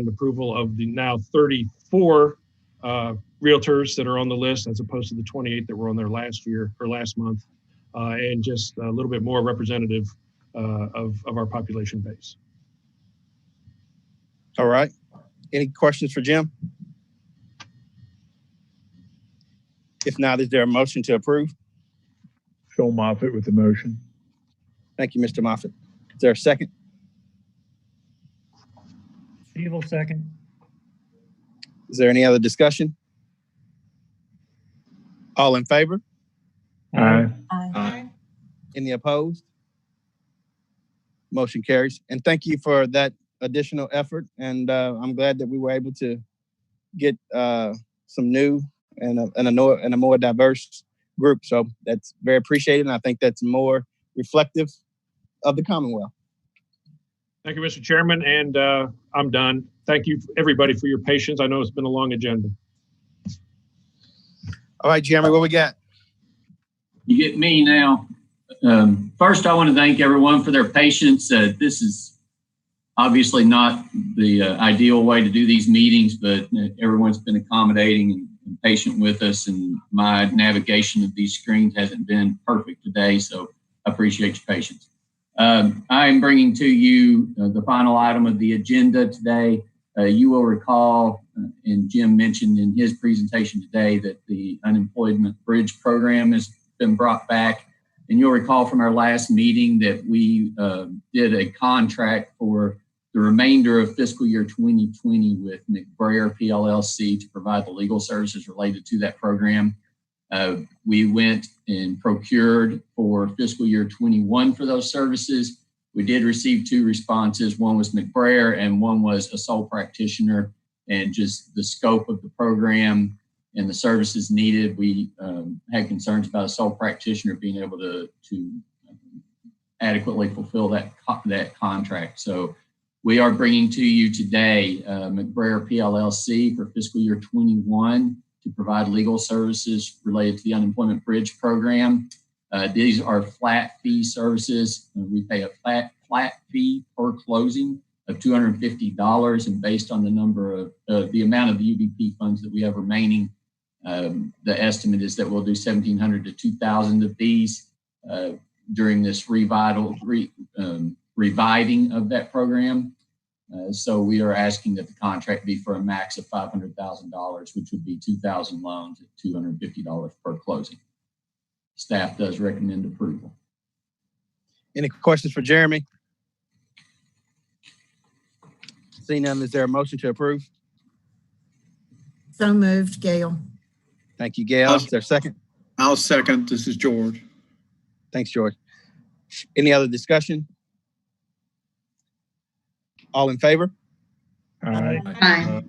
approval of the now 34 realtors that are on the list, as opposed to the 28 that were on there last year or last month, and just a little bit more representative of our population base. All right. Any questions for Jim? If not, is there a motion to approve? Phil Moffitt with the motion. Thank you, Mr. Moffitt. Is there a second? Steve will second. Is there any other discussion? All in favor? Aye. Aye. Any opposed? Motion carries. And thank you for that additional effort. And I'm glad that we were able to get some new and a more diverse group. So that's very appreciated. And I think that's more reflective of the Commonwealth. Thank you, Mr. Chairman, and I'm done. Thank you, everybody, for your patience. I know it's been a long agenda. All right, Jeremy, what we got? You get me now. First, I want to thank everyone for their patience. This is obviously not the ideal way to do these meetings, but everyone's been accommodating and patient with us, and my navigation of these screens hasn't been perfect today, so I appreciate your patience. I am bringing to you the final item of the agenda today. You will recall, and Jim mentioned in his presentation today, that the Unemployment Bridge Program has been brought back. And you'll recall from our last meeting that we did a contract for the remainder of fiscal year 2020 with McBrayer PLLC to provide the legal services related to that program. We went and procured for fiscal year 21 for those services. We did receive 2 responses. One was McBrayer and one was a sole practitioner, and just the scope of the program and the services needed. We had concerns about a sole practitioner being able to adequately fulfill that contract. So we are bringing to you today McBrayer PLLC for fiscal year 21 to provide legal services related to the Unemployment Bridge Program. These are flat fee services. We pay a flat fee per closing of $250, and based on the number of the amount of the UBP funds that we have remaining, the estimate is that we'll do 1,700 to 2,000 of these during this reviving of that program. So we are asking that the contract be for a max of $500,000, which would be 2,000 loans at $250 per closing. Staff does recommend approval. Any questions for Jeremy? Seeing none, is there a motion to approve? So moved, Gail. Thank you, Gail. Is there a second? I'll second. This is George. Thanks, George. Any other discussion? All in favor? Aye. Aye.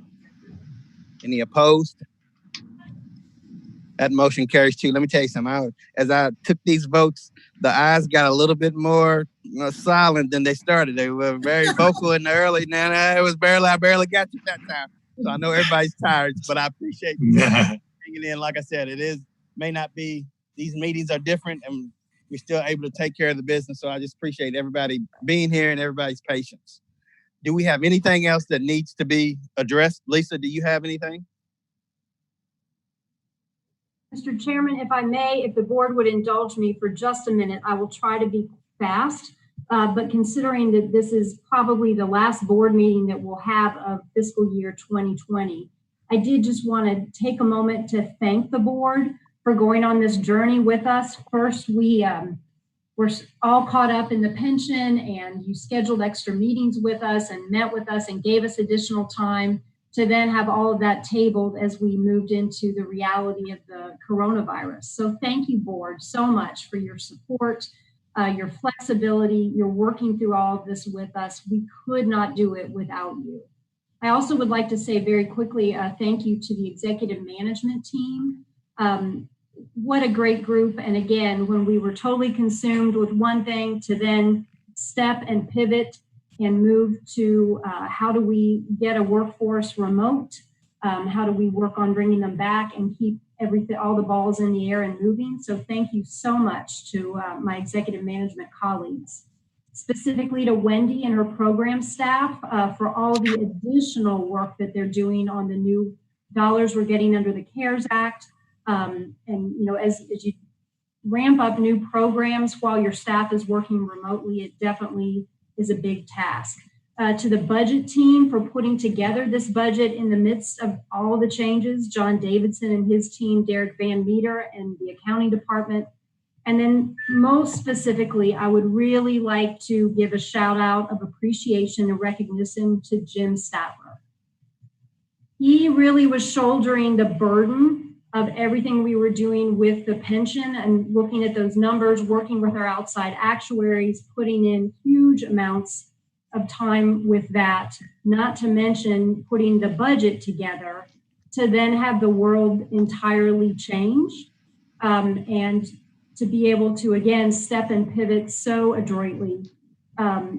Any opposed? That motion carries too. Let me tell you something. As I took these votes, the ayes got a little bit more silent than they started. They were very vocal in the early. Now I barely got you that time. So I know everybody's tired, but I appreciate you hanging in. Like I said, may not be, these meetings are different and we're still able to take care of the business. So I just appreciate everybody being here and everybody's patience. Do we have anything else that needs to be addressed? Lisa, do you have anything? Mr. Chairman, if I may, if the board would indulge me for just a minute, I will try to be fast. But considering that this is probably the last board meeting that we'll have of fiscal year 2020, I did just want to take a moment to thank the board for going on this journey with us. First, we're all caught up in the pension, and you scheduled extra meetings with us and met with us and gave us additional time to then have all of that tabled as we moved into the reality of the coronavirus. So thank you, board, so much for your support, your flexibility, your working through all of this with us. We could not do it without you. I also would like to say very quickly, thank you to the executive management team. What a great group. And again, when we were totally consumed with one thing, to then step and pivot and move to how do we get a workforce remote? How do we work on bringing them back and keep all the balls in the air and moving? So thank you so much to my executive management colleagues. specifically to Wendy and her program staff for all the additional work that they're doing on the new dollars we're getting under the CARES Act. And, you know, as you ramp up new programs while your staff is working remotely, it definitely is a big task. To the budget team for putting together this budget in the midst of all the changes, John Davidson and his team, Derek Van Meter and the accounting department. And then most specifically, I would really like to give a shout out of appreciation and recognition to Jim Statler. He really was shouldering the burden of everything we were doing with the pension and looking at those numbers, working with our outside actuaries, putting in huge amounts of time with that, not to mention putting the budget together to then have the world entirely change and to be able to, again, step and pivot so adroitly.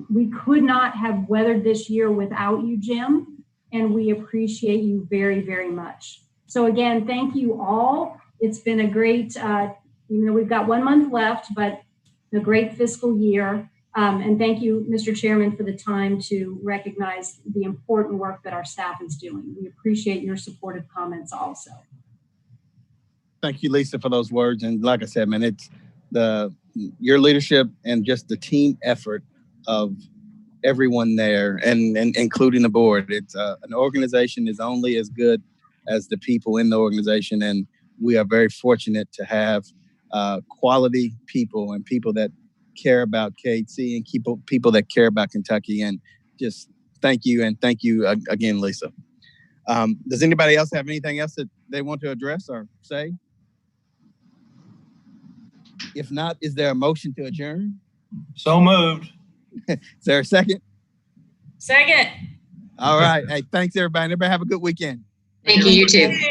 We could not have weathered this year without you, Jim, and we appreciate you very, very much. So again, thank you all. It's been a great, you know, we've got 1 month left, but a great fiscal year. And thank you, Mr. Chairman, for the time to recognize the important work that our staff is doing. We appreciate your supportive comments also. Thank you, Lisa, for those words. And like I said, man, it's your leadership and just the team effort of everyone there and including the board. It's an organization is only as good as the people in the organization. And we are very fortunate to have quality people and people that care about KC and people that care about Kentucky. And just thank you. And thank you again, Lisa. Does anybody else have anything else that they want to address or say? If not, is there a motion to adjourn? So moved. Is there a second? Second. All right. Hey, thanks everybody. Everybody have a good weekend. Thank you, you too.